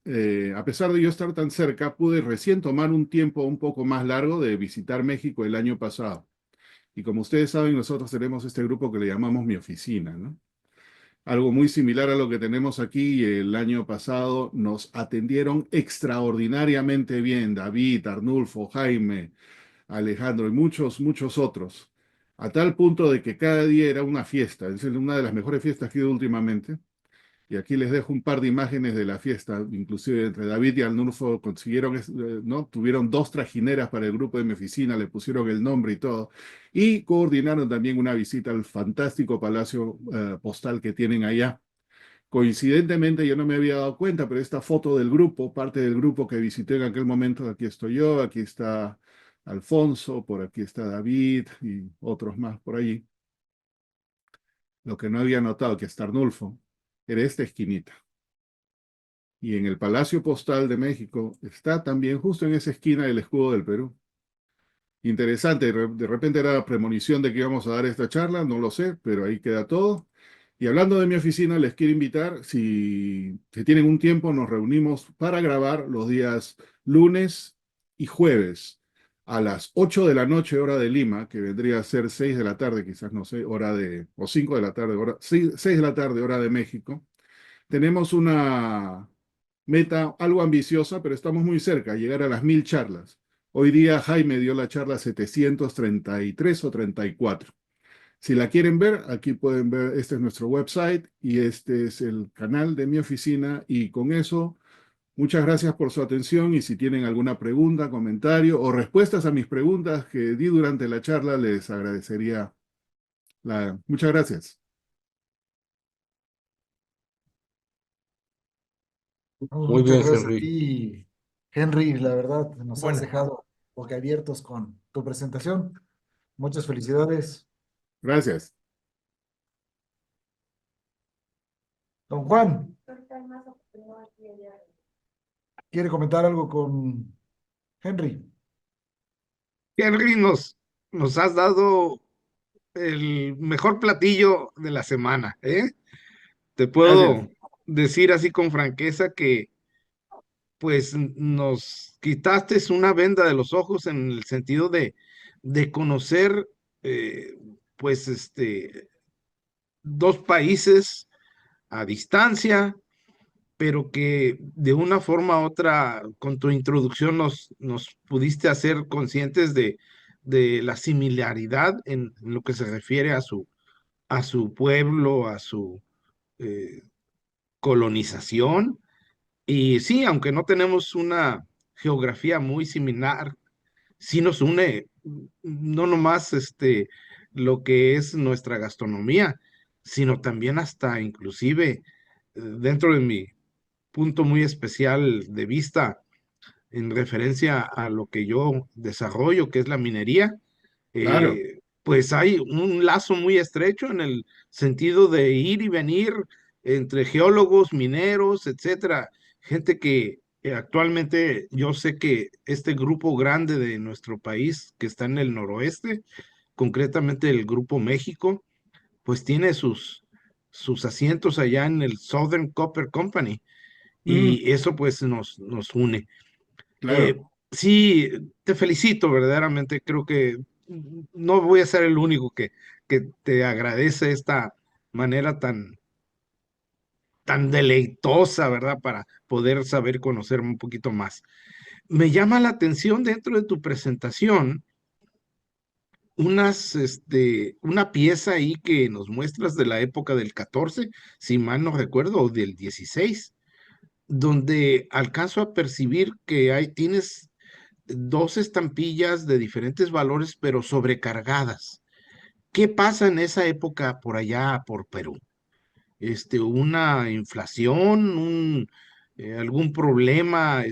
A pesar de yo estar tan cerca, pude recién tomar un tiempo un poco más largo de visitar México el año pasado. Y como ustedes saben, nosotros tenemos este grupo que le llamamos Mi Oficina, ¿no? Algo muy similar a lo que tenemos aquí. El año pasado nos atendieron extraordinariamente bien David, Arnulfo, Jaime, Alejandro y muchos, muchos otros, a tal punto de que cada día era una fiesta. Es una de las mejores fiestas que he ido últimamente. Y aquí les dejo un par de imágenes de la fiesta. Inclusive entre David y Arnulfo consiguieron, ¿no? Tuvieron dos trajineras para el grupo de Mi Oficina, le pusieron el nombre y todo. Y coordinaron también una visita al fantástico palacio postal que tienen allá. Coincidentemente, yo no me había dado cuenta, pero esta foto del grupo, parte del grupo que visité en aquel momento, aquí estoy yo, aquí está Alfonso, por aquí está David y otros más por allí. Lo que no había notado, que está Arnulfo, era esta esquinita. Y en el Palacio Postal de México está también justo en esa esquina el escudo del Perú. Interesante, de repente era la premonición de que íbamos a dar esta charla, no lo sé, pero ahí queda todo. Y hablando de Mi Oficina, les quiero invitar, si tienen un tiempo, nos reunimos para grabar los días lunes y jueves a las 8 de la noche, hora de Lima, que vendría a ser 6 de la tarde, quizás, no sé, o 5 de la tarde, 6 de la tarde, hora de México. Tenemos una meta algo ambiciosa, pero estamos muy cerca, llegar a las 1000 charlas. Hoy día Jaime dio la charla 733 o 34. Si la quieren ver, aquí pueden ver, este es nuestro website y este es el canal de Mi Oficina. Y con eso, muchas gracias por su atención, y si tienen alguna pregunta, comentario o respuestas a mis preguntas que di durante la charla, les agradecería. Muchas gracias. Muy Muchas bien, gracias a Henry. ti, Henry. La verdad, nos has Bueno, dejado boquiabiertos con tu presentación. Muchas felicidades. Gracias. Don Juan, ¿quiere comentar algo con Henry? Henry, nos has dado el mejor platillo de la semana, ¿eh? Te Gracias. puedo decir así con franqueza que pues nos quitaste una venda de los ojos en el sentido de conocer eh, pues dos países a distancia, pero que de una forma u otra, con tu introducción nos pudiste hacer conscientes de la similaridad en lo que se refiere a su pueblo, a su eh, colonización. Y sí, aunque no tenemos una geografía muy similar, sí nos une no nomás lo que es nuestra gastronomía, sino también hasta inclusive dentro de mi punto muy especial de vista en referencia a lo que yo desarrollo, que es la minería, Claro, pues hay un lazo muy estrecho en el sentido de ir y venir entre geólogos, mineros, etcétera, gente que actualmente yo sé que este grupo grande de nuestro país que está en el noroeste, concretamente el Grupo México, pues tiene sus asientos allá en el Southern Copper Company mm, y eso pues nos une. claro. Sí, te felicito verdaderamente, creo que no voy a ser el único que te agradece esta manera tan deleitosa, ¿verdad? Para poder saber conocerme un poquito más. Me llama la atención dentro de tu presentación una pieza ahí que nos muestras de la época del 14, si mal no recuerdo, o del 16, donde alcanzo a percibir que tienes dos estampillas de diferentes valores, pero sobrecargadas. ¿Qué pasa en esa época por allá, por Perú? Una inflación, algún problema,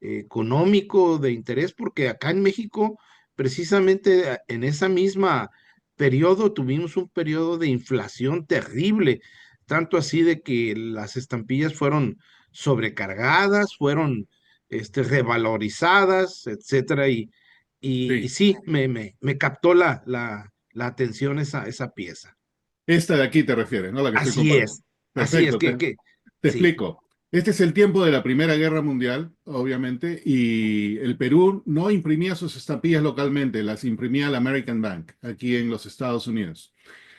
económico de interés, porque acá en México, precisamente en esa misma periodo, tuvimos un periodo de inflación terrible, tanto así de que las estampillas fueron sobrecargadas, fueron, revalorizadas, etcétera, y Sí. sí, me captó la atención esa pieza. Esta de aquí te refieres, ¿no? La que estoy compartiendo. Así es Perfecto, te sí, explico. Este es el tiempo de la Primera Guerra Mundial, obviamente, y el Perú no imprimía sus estampillas localmente, las imprimía la American Bank, aquí en los Estados Unidos.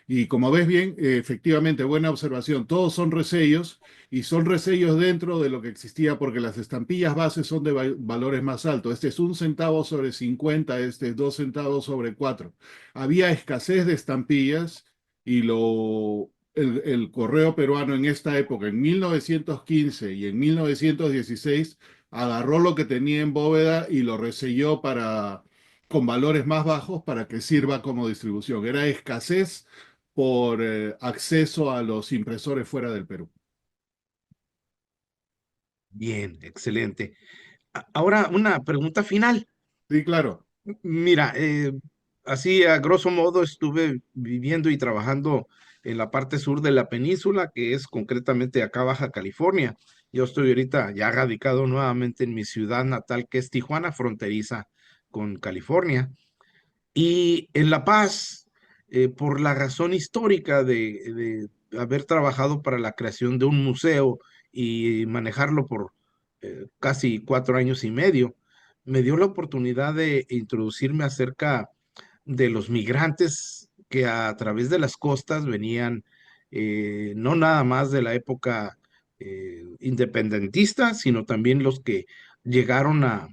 Y como ves bien, efectivamente, buena observación, todos son resellos y son resellos dentro de lo que existía porque las estampillas bases son de valores más altos. Este es 1 centavo sobre 50, este es 2 centavos sobre 4. Había escasez de estampillas y el correo peruano en esta época, en 1915 y en 1916, agarró lo que tenía en bóveda y lo reselló con valores más bajos para que sirva como distribución. Era escasez por acceso a los impresores fuera del Perú. bien, excelente. Ahora una pregunta final. Sí, claro. Mira, así a grosso modo estuve viviendo y trabajando en la parte sur de la península, que es concretamente acá Baja California. Yo estoy ahorita ya radicado nuevamente en mi ciudad natal, que es Tijuana, fronteriza con California. Y en La Paz, por la razón histórica de haber trabajado para la creación de un museo y manejarlo por casi 4 años y medio, me dio la oportunidad de introducirme acerca de los migrantes que a través de las costas venían, no nada más de la época independentista, sino también los que llegaron a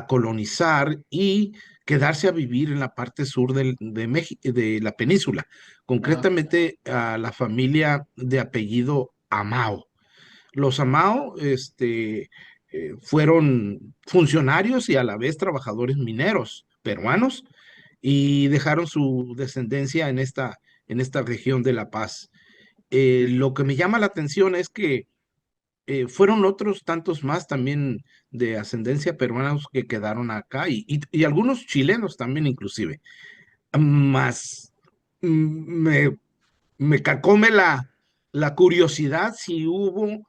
colonizar y quedarse a vivir en la parte sur de México, de la península, Ajá. concretamente a la familia de apellido Amao. Los Amao, fueron funcionarios y a la vez trabajadores mineros peruanos y dejaron su descendencia en esta región de La Paz. Lo que me llama la atención es que fueron otros tantos más también de ascendencia peruana que quedaron acá y algunos chilenos también inclusive. Más mm, me carcome la curiosidad si hubo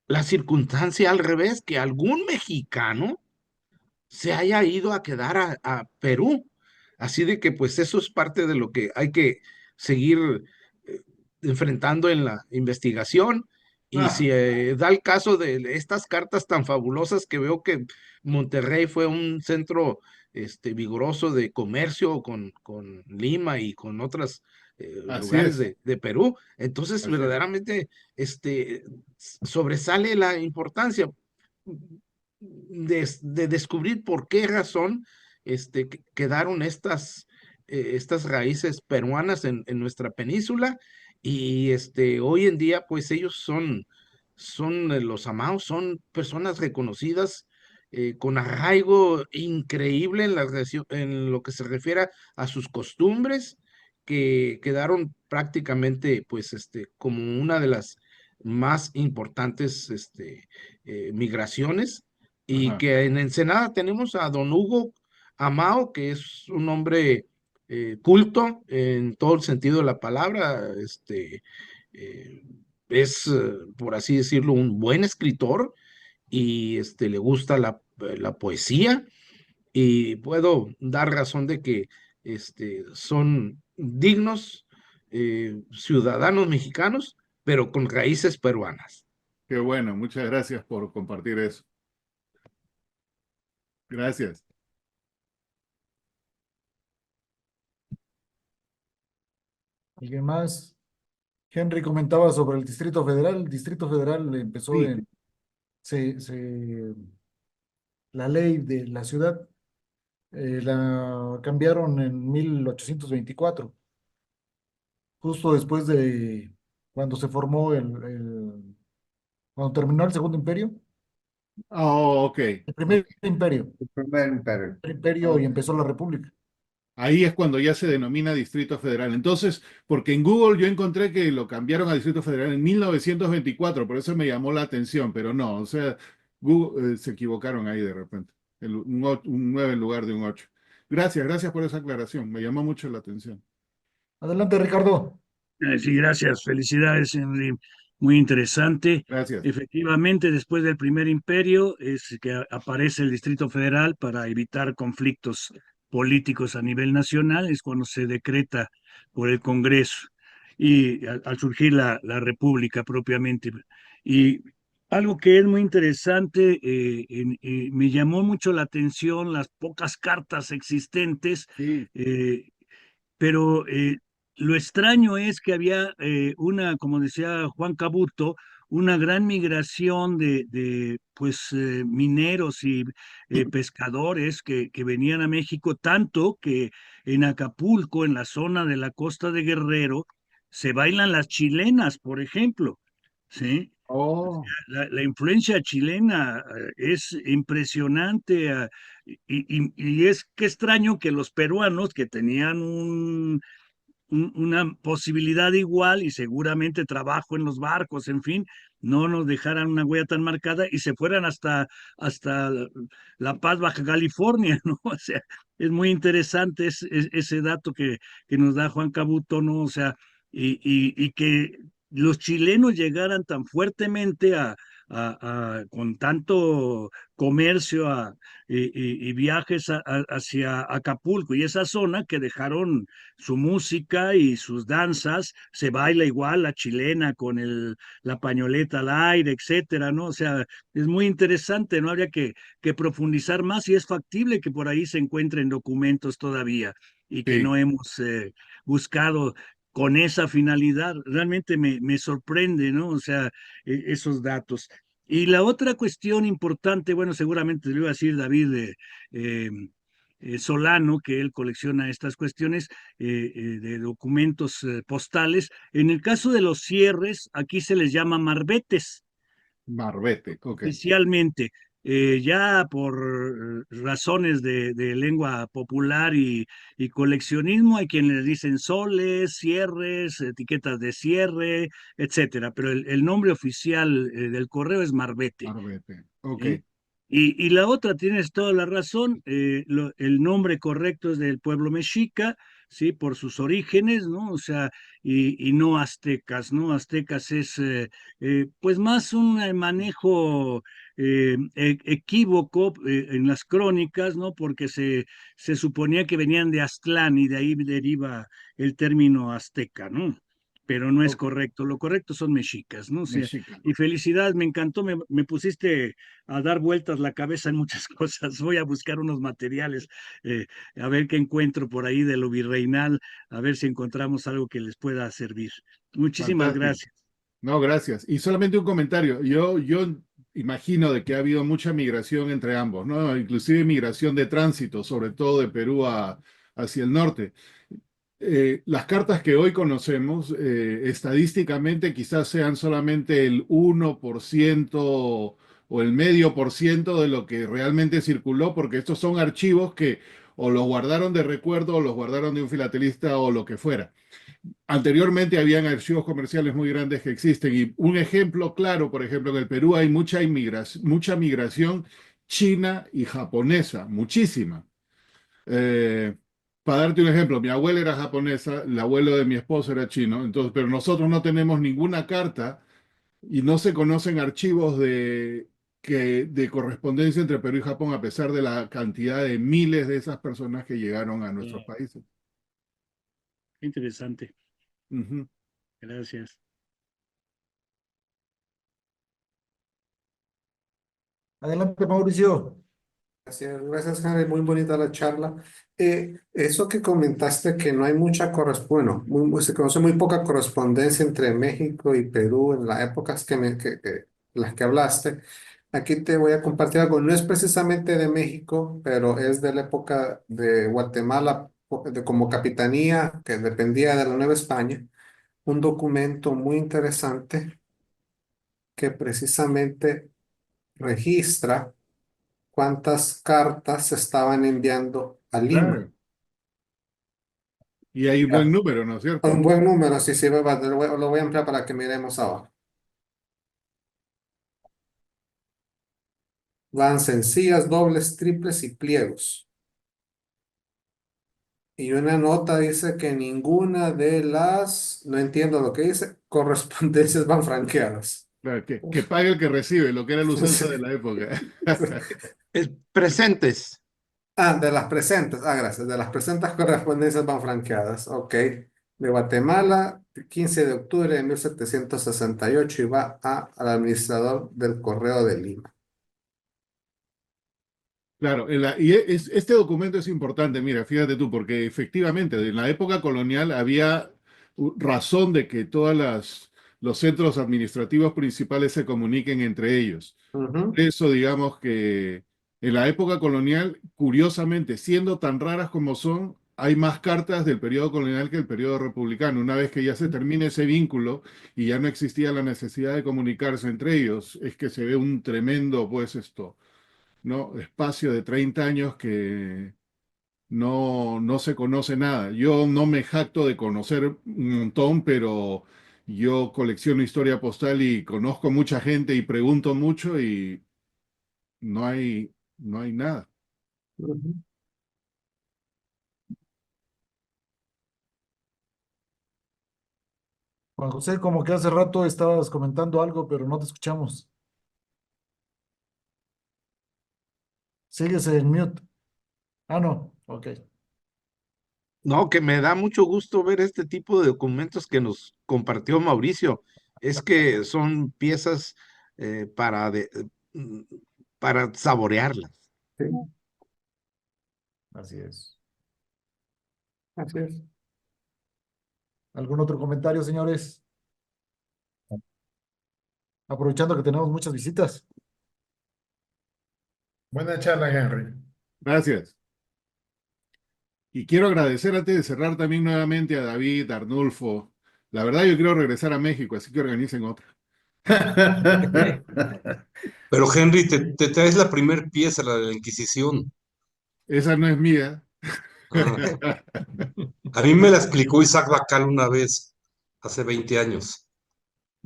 la circunstancia al revés, que algún mexicano se haya ido a quedar a Perú. Así de que pues eso es parte de lo que hay que seguir eh, enfrentando en la investigación. Y Ah, si da el caso de estas cartas tan fabulosas que veo que Monterrey fue un centro vigoroso de comercio con Lima y con otros así lugares es, de Perú, entonces así es. verdaderamente sobresale la importancia de descubrir por qué razón quedaron estas raíces peruanas en nuestra península y hoy en día pues ellos son los amados, son personas reconocidas con arraigo increíble en lo que se refiere a sus costumbres, que quedaron prácticamente pues como una de las más importantes migraciones, y Ajá. que en Ensenada tenemos a don Hugo Amao, que es un hombre culto en todo el sentido de la palabra. Eh, es, por así decirlo, un buen escritor y le gusta la poesía, y puedo dar razón de que son dignos ciudadanos mexicanos, pero con raíces peruanas. Qué bueno, muchas gracias por compartir eso. Gracias. ¿Alguien más? Henry comentaba sobre el Distrito Federal. El Distrito Federal empezó Sí. en la ley de la ciudad, la cambiaron en 1824, justo después de cuando se formó cuando terminó el Segundo Imperio, Oh, ok, el ok. primer imperio, El primer imperio. el imperio y Ok. empezó la República. Ahí es cuando ya se denomina Distrito Federal. Entonces, porque en Google yo encontré que lo cambiaron a Distrito Federal en 1924, por eso me llamó la atención, pero no, o sea, Google, se equivocaron ahí de repente. Un 9 en lugar de un 8. Gracias, gracias por esa aclaración, me llamó mucho la atención. Adelante, Ricardo. Sí, gracias. Felicidades, Henry. Muy interesante. Gracias. Efectivamente, después del primer imperio es que aparece el Distrito Federal para evitar conflictos políticos a nivel nacional, es cuando se decreta por el Congreso y al surgir la República propiamente. Y algo que es muy interesante, me llamó mucho la atención las pocas cartas existentes, Sí. pero lo extraño es que había como decía Juan Cabuto, una gran migración de pues, mineros y pescadores que venían a México, tanto que en Acapulco, en la zona de la costa de Guerrero, se bailan las chilenas, por ejemplo, ¿sí? Oh, La influencia chilena es impresionante, y es que extraño que los peruanos que tenían una posibilidad igual y seguramente trabajo en los barcos, en fin, no nos dejaran una huella tan marcada y se fueran hasta La Paz, Baja California, ¿no? O sea, es muy interesante ese dato que nos da Juan Cabuto, ¿no? O sea, y que los chilenos llegaran tan fuertemente con tanto comercio y viajes hacia Acapulco y esa zona, que dejaron su música y sus danzas, se baila igual la chilena con la pañoleta al aire, etcétera, ¿no? O sea, es muy interesante, ¿no? Habría que profundizar más y es factible que por ahí se encuentren documentos todavía y que sí, no hemos buscado con esa finalidad. Realmente me sorprende, ¿no? O sea, esos datos. Y la otra cuestión importante, bueno, seguramente le iba a decir David eh, Solano, que él colecciona estas cuestiones de documentos postales. En el caso de los cierres, aquí se les llama marbetes Marbete, ok. oficialmente. Ya por razones de lengua popular y coleccionismo, hay quienes les dicen soles, cierres, etiquetas de cierre, etcétera. Pero el nombre oficial del correo es Marbete. Marbete, ok. ¿Sí? Y la otra, tienes toda la razón, el nombre correcto es del pueblo mexica, ¿sí? Por sus orígenes, ¿no? O sea, y no aztecas, ¿no? Aztecas es, pues más un manejo equívoco en las crónicas, ¿no? Porque se suponía que venían de Aztlán y de ahí deriva el término azteca, ¿no? Pero no es Ok, correcto, lo correcto son mexicas, ¿no? O sea, mexicano. y felicidades, me encantó, me pusiste a dar vueltas la cabeza en muchas cosas. Voy a buscar unos materiales, a ver qué encuentro por ahí de lo virreinal, a ver si encontramos algo que les pueda servir. Muchísimas Fantástico. gracias. No, gracias. Y solamente un comentario. Yo imagino de que ha habido mucha migración entre ambos, ¿no? Inclusive migración de tránsito, sobre todo de Perú hacia el norte. Las cartas que hoy conocemos, estadísticamente quizás sean solamente el 1% o el medio por ciento de lo que realmente circuló, porque estos son archivos que o los guardaron de recuerdo o los guardaron de un filatelista o lo que fuera. Anteriormente habían archivos comerciales muy grandes que existen y un ejemplo claro, por ejemplo, en el Perú hay mucha migración china y japonesa, muchísima. Eh, para darte un ejemplo, mi abuela era japonesa, el abuelo de mi esposo era chino, entonces, pero nosotros no tenemos ninguna carta y no se conocen archivos de correspondencia entre Perú y Japón a pesar de la cantidad de miles de esas personas que llegaron a nuestros países. Interesante. Ujú. Gracias. Adelante, Mauricio. Gracias, Henry. Muy bonita la charla. Eso que comentaste que no hay mucha correspondencia, bueno, se conoce muy poca correspondencia entre México y Perú en las épocas las que hablaste. Aquí te voy a compartir algo. No es precisamente de México, pero es de la época de Guatemala, como capitanía que dependía de la Nueva España. Un documento muy interesante que precisamente registra cuántas cartas se estaban enviando a Lima. Claro. Y hay buen Ya. número, ¿no es Un cierto? buen número, sí, sí, lo voy a ampliar para que miremos ahora. Van sencillas, dobles, triples y pliegos. Y una nota dice que ninguna de las, no entiendo lo que dice, correspondencias van franqueadas. Claro, que pague el que recibe, lo que era la usanza de la época. Presentes. Ah, de las presentes. Ah, gracias. De las presentes correspondencias van franqueadas. Ok. De Guatemala, 15 de octubre de 1768 y va al administrador del Correo de Lima. Claro, este documento es importante, mira, fíjate tú, porque efectivamente en la época colonial había razón de que los centros administrativos principales se comuniquen entre ellos. Ujú, Eso, digamos que en la época colonial, curiosamente, siendo tan raras como son, hay más cartas del periodo colonial que el periodo republicano. Una vez que ya se termina ese vínculo y ya no existía la necesidad de comunicarse entre ellos, es que se ve un tremendo, pues esto, ¿no? Espacio de 30 años que no se conoce nada. Yo no me jacto de conocer un montón, pero yo colecciono historia postal y conozco mucha gente y pregunto mucho y no hay nada. ujú. Juan José, como que hace rato estabas comentando algo, pero no te escuchamos. Sigues en mute. Ah, no. Ok. No, que me da mucho gusto ver este tipo de documentos que nos compartió Mauricio. Es que son piezas para, mm, para saborearlas. Sí, Así es. así es. ¿Algún otro comentario, señores? Aprovechando que tenemos muchas visitas. Buena charla, Henry. Gracias. Y quiero agradecer antes de cerrar también nuevamente a David, a Arnulfo. La verdad yo quiero regresar a México, así que organicen otra. Pero Henry, te traes la primer pieza, la de la Inquisición. Esa no es mía. Ah, a mí me la explicó Isaac Bacal una vez, hace 20 años.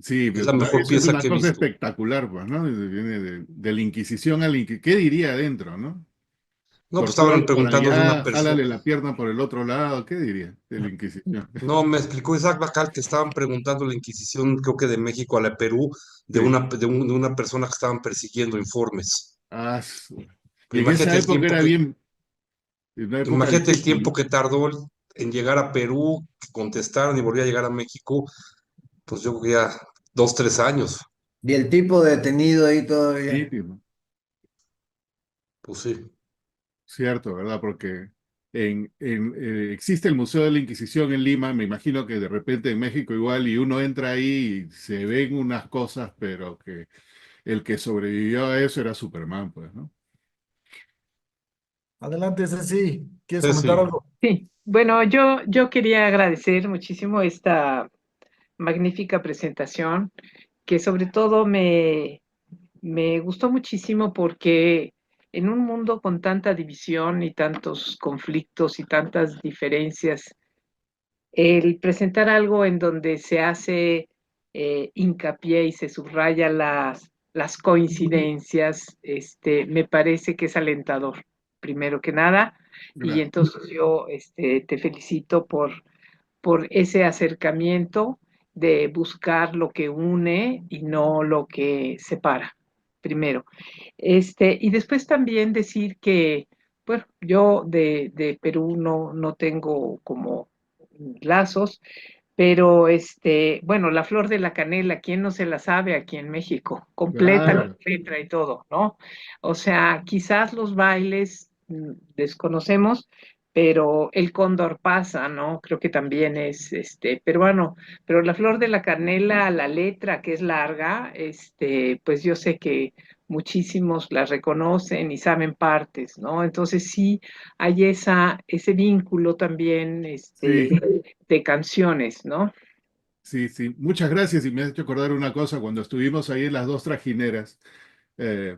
Sí, Es pues, la mejor eso es pieza una que he cosa visto. espectacular, pues, ¿no? Viene de la Inquisición a la Inquisición. ¿Qué diría adentro, no? No, pues estaban Tortúralo por preguntando de una allá, persona. jálale la pierna por el otro lado, ¿qué diría de la Inquisición? No, me explicó Isaac Bacal que estaban preguntando la Inquisición, creo que de México a la Perú, de Sí. de una persona que estaban persiguiendo informes. Ah, y Pero en esa época era bien, en una época imagínate el difícil, tiempo ¿no? que tardó en llegar a Perú, que contestaron y volvió a llegar a México, pues yo creo que ya 2, 3 años. Y el tipo detenido ahí todavía. Nítido. Pues sí. Cierto, ¿verdad? Porque existe el Museo de la Inquisición en Lima, me imagino que de repente en México igual, y uno entra ahí y se ven unas cosas, pero que el que sobrevivió a eso era Superman, pues, ¿no? Adelante, Ceci. ¿Quieres Sí, comentar sí. algo? Sí, bueno, yo quería agradecer muchísimo esta magnífica presentación, que sobre todo me gustó muchísimo porque en un mundo con tanta división y tantos conflictos y tantas diferencias, el presentar algo en donde se hace hincapié y se subraya las coincidencias, me parece que es alentador, primero que nada. Y Gracias. entonces yo te felicito por ese acercamiento de buscar lo que une y no lo que separa, primero. Y después también decir que, bueno, yo de Perú no tengo como lazos, pero bueno, la flor de la canela, ¿quién no se la sabe aquí en México? Completa la Claro, letra y todo, ¿no? O sea, quizás los bailes desconocemos, pero el cóndor pasa, ¿no? Creo que también es peruano, pero la flor de la canela, la letra que es larga, pues yo sé que muchísimos la reconocen y saben partes, ¿no? Entonces sí hay ese vínculo también, sí, de canciones, ¿no? sí, sí. Muchas gracias y me has hecho acordar una cosa, cuando estuvimos ahí en las dos trajineras, eh,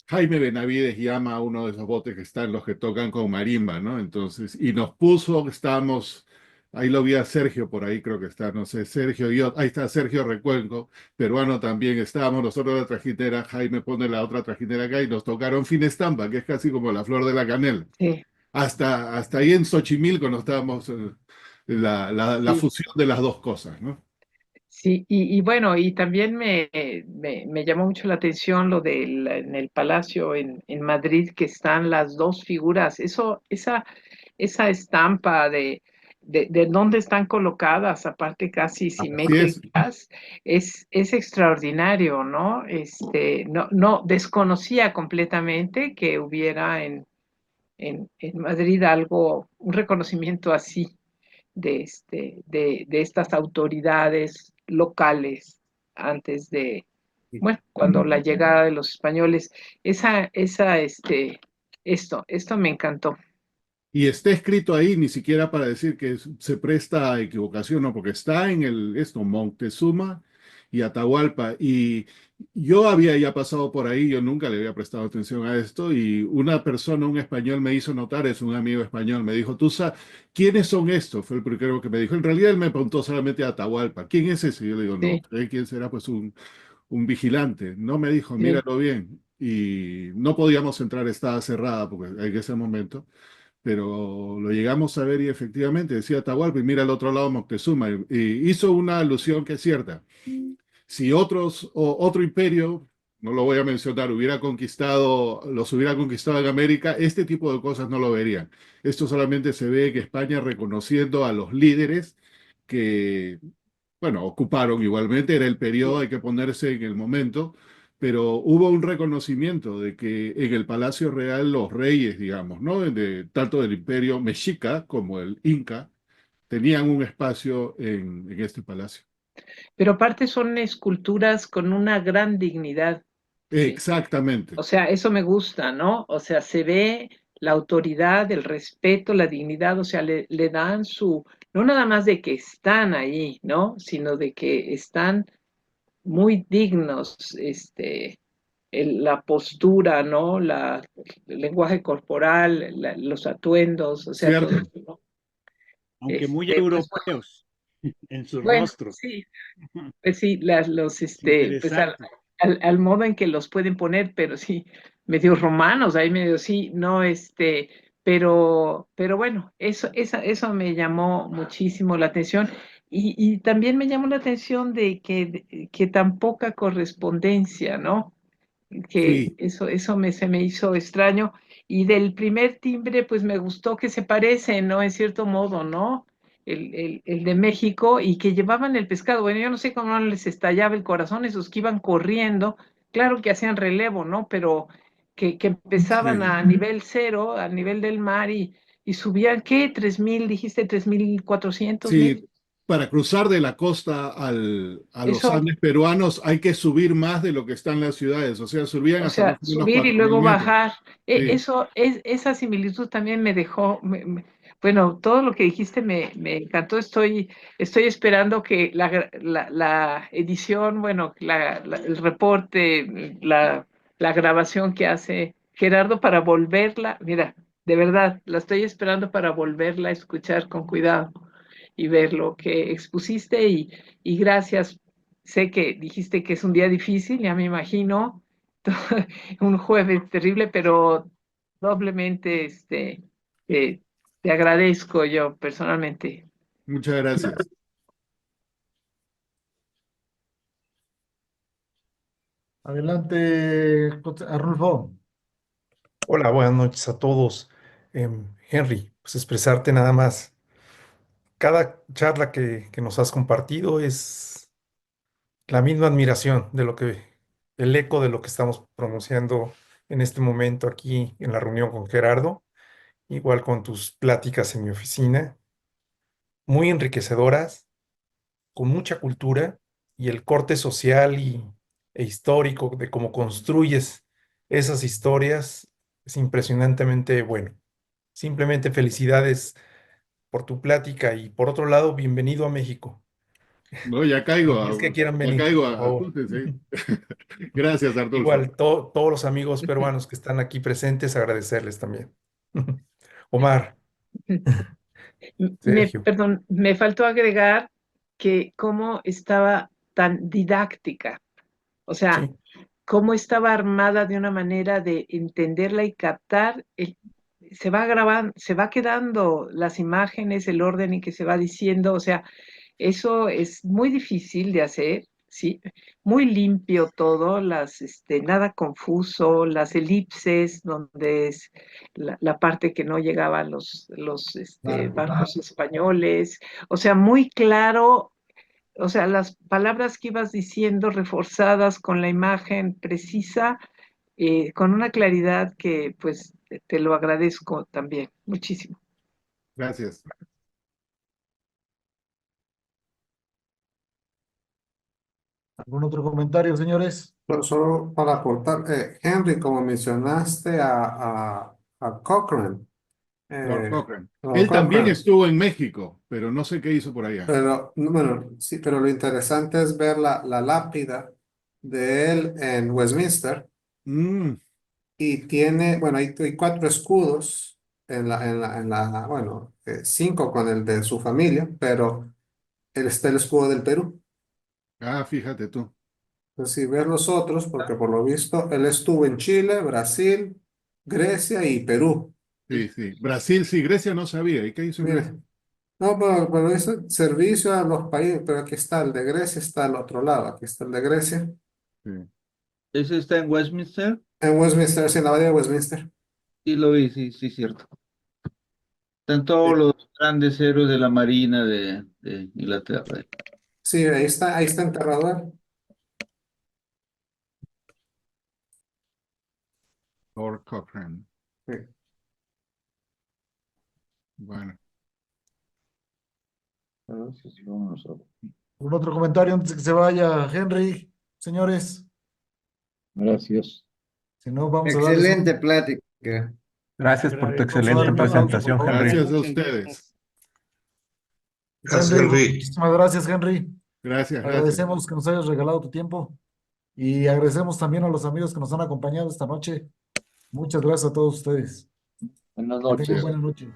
Jaime Benavides llama a uno de esos botes que están los que tocan con marimba, ¿no? Entonces, y nos puso, estábamos, ahí lo vi a Sergio por ahí, creo que está, no sé, Sergio y yo, ahí está Sergio Recuenco, peruano también, estábamos nosotros en la trajinera, Jaime pone la otra trajinera acá y nos tocaron Finestampa, que es casi como la flor de la canela. Sí, Hasta ahí en Xochimilco nos estábamos, la sí. fusión de las dos cosas, ¿no? Sí, y bueno, y también me llamó mucho la atención lo del en el Palacio en Madrid, que están las dos figuras, esa estampa de dónde están colocadas, aparte casi Así es. simétricas, es extraordinario, ¿no? No, desconocía completamente que hubiera en Madrid algo, un reconocimiento así de estas autoridades locales antes bueno, cuando la llegada de los españoles. Esto me encantó. Y está escrito ahí, ni siquiera para decir que se presta a equivocación, no, porque está en Montezuma y Atahualpa. Y yo había ya pasado por ahí, yo nunca le había prestado atención a esto, y una persona, un español, me hizo notar, es un amigo español, me dijo, ¿tú sabes quiénes son estos? Fue el primero que me dijo. En realidad él me preguntó solamente a Atahualpa, ¿quién es ese? Y yo le digo, no Sí, sé quién será, pues un vigilante. No me dijo, sí, míralo bien. Y no podíamos entrar, estaba cerrada, porque en ese momento, pero lo llegamos a ver y efectivamente decía Atahualpa y mira al otro lado Moctezuma y hizo una alusión que es cierta. Si otro imperio, no lo voy a mencionar, los hubiera conquistado en América, este tipo de cosas no lo verían. Esto solamente se ve que España reconociendo a los líderes que, bueno, ocuparon igualmente, era el periodo, hay que ponerse en el momento, pero hubo un reconocimiento de que en el Palacio Real los reyes, digamos, ¿no? Tanto del imperio mexica como el inca, tenían un espacio en este palacio. pero aparte son esculturas con una gran dignidad, ¿sí? Exactamente. O sea, eso me gusta, ¿no? O sea, se ve la autoridad, el respeto, la dignidad, o sea, le dan no nada más de que están ahí, ¿no? Sino de que están muy dignos, la postura, ¿no? El lenguaje corporal, los atuendos, o sea, todo Cierto. eso, ¿no? Aunque muy Pues europeos en sus bueno, rostros. sí, pues sí, pues Interesante. al modo en que los pueden poner, pero sí, medio romanos, ahí medio sí, no, pero bueno, eso me llamó muchísimo la atención. Y también me llamó la atención de que tan poca correspondencia, ¿no? Que Sí, se me hizo extraño. Y del primer timbre, pues me gustó que se parecen, ¿no? En cierto modo, ¿no? El de México y que llevaban el pescado. Bueno, yo no sé cómo no les estallaba el corazón esos que iban corriendo. Claro que hacían relevo, ¿no? Pero que empezaban sí, a nivel cero, a nivel del mar y subían, ¿qué? 3,000, dijiste 3,400 sí. metros. Para cruzar de la costa a los Eso, Andes peruanos hay que subir más de lo que están las ciudades, o sea, subían o hasta más sea, o menos subir y 4.000 luego metros. bajar. Sí, Esa similitud también me dejó, bueno, todo lo que dijiste me encantó. Estoy esperando que la edición, bueno, el reporte, la grabación que hace Gerardo para volverla, mira, de verdad, la estoy esperando para volverla a escuchar con cuidado y ver lo que expusiste y gracias. Sé que dijiste que es un día difícil, ya me imagino, un jueves terrible, pero doblemente eh, te agradezco yo personalmente. muchas gracias. Adelante, Arnulfo. Hola, buenas noches a todos. Henry, pues expresarte nada más. Cada charla que nos has compartido es la misma admiración de el eco de lo que estamos pronunciando en este momento aquí en la reunión con Gerardo, igual con tus pláticas en mi oficina, muy enriquecedoras, con mucha cultura y el corte social e histórico de cómo construyes esas historias es impresionantemente bueno. Simplemente felicidades por tu plática y por otro lado, bienvenido a México. No, Y es que quieran ya venir, caigo, por favor. ajústense. Gracias, Artulfo. Igual, todos los amigos peruanos que están aquí presentes, agradecerles también. Omar, Sergio, Perdón, me faltó agregar que cómo estaba tan didáctica, o sea, sí, cómo estaba armada de una manera de entenderla y captar, se va grabando, se va quedando las imágenes, el orden en que se va diciendo, o sea, eso es muy difícil de hacer, ¿sí? Muy limpio todo, nada confuso, las elipses, donde es la parte que no llegaban los Claro. barcos españoles, o sea, muy claro, o sea, las palabras que ibas diciendo reforzadas con la imagen precisa, con una claridad que pues te lo agradezco también, muchísimo. Gracias. ¿Algún otro comentario, señores? Solo para aportar, Henry, como mencionaste a Cochrane, Lord eh, Cochrane. Lord Él también Cochrane, estuvo en México, pero no sé qué hizo por allá. pero no, bueno, sí, pero lo interesante es ver la lápida de él en Westminster Mm, y tiene, bueno, hay cuatro escudos bueno, cinco con el de su familia, pero él está el escudo del Perú. fíjate tú. Entonces, si ver los otros, porque por lo visto él estuvo en Chile, Brasil, Grecia y Perú. Sí, sí. Brasil, sí, Grecia no sabía. ¿Y qué hizo en Grecia? Mire, no, pero eso servicio a los países, pero aquí está el de Grecia, está al otro lado, aquí está el de Grecia, Sí. ¿Ese está en Westminster? en Westminster, sí, en la abadía de Westminster. Sí, lo vi, sí, sí, cierto. Están todos Sí, los grandes héroes de la Marina de Inglaterra. sí, ahí está enterrado él. Lord Cochrane. Sí. Bueno. Gracias, vámonos a- ¿Algún otro comentario antes de que se vaya, Henry? Señores, Gracias. si no, vamos a darles Excelente plática. Gracias por tu vamos a darle excelente un aplauso, por presentación, favor. Henry. Gracias a ustedes. Gracias, Henry, Henry. muchísimas gracias, Henry. Gracias, gracias. Agradecemos que nos hayas regalado tu tiempo y agradecemos también a los amigos que nos han acompañado esta noche. Muchas gracias a todos ustedes. Buenas Que tengan noches. buena noche.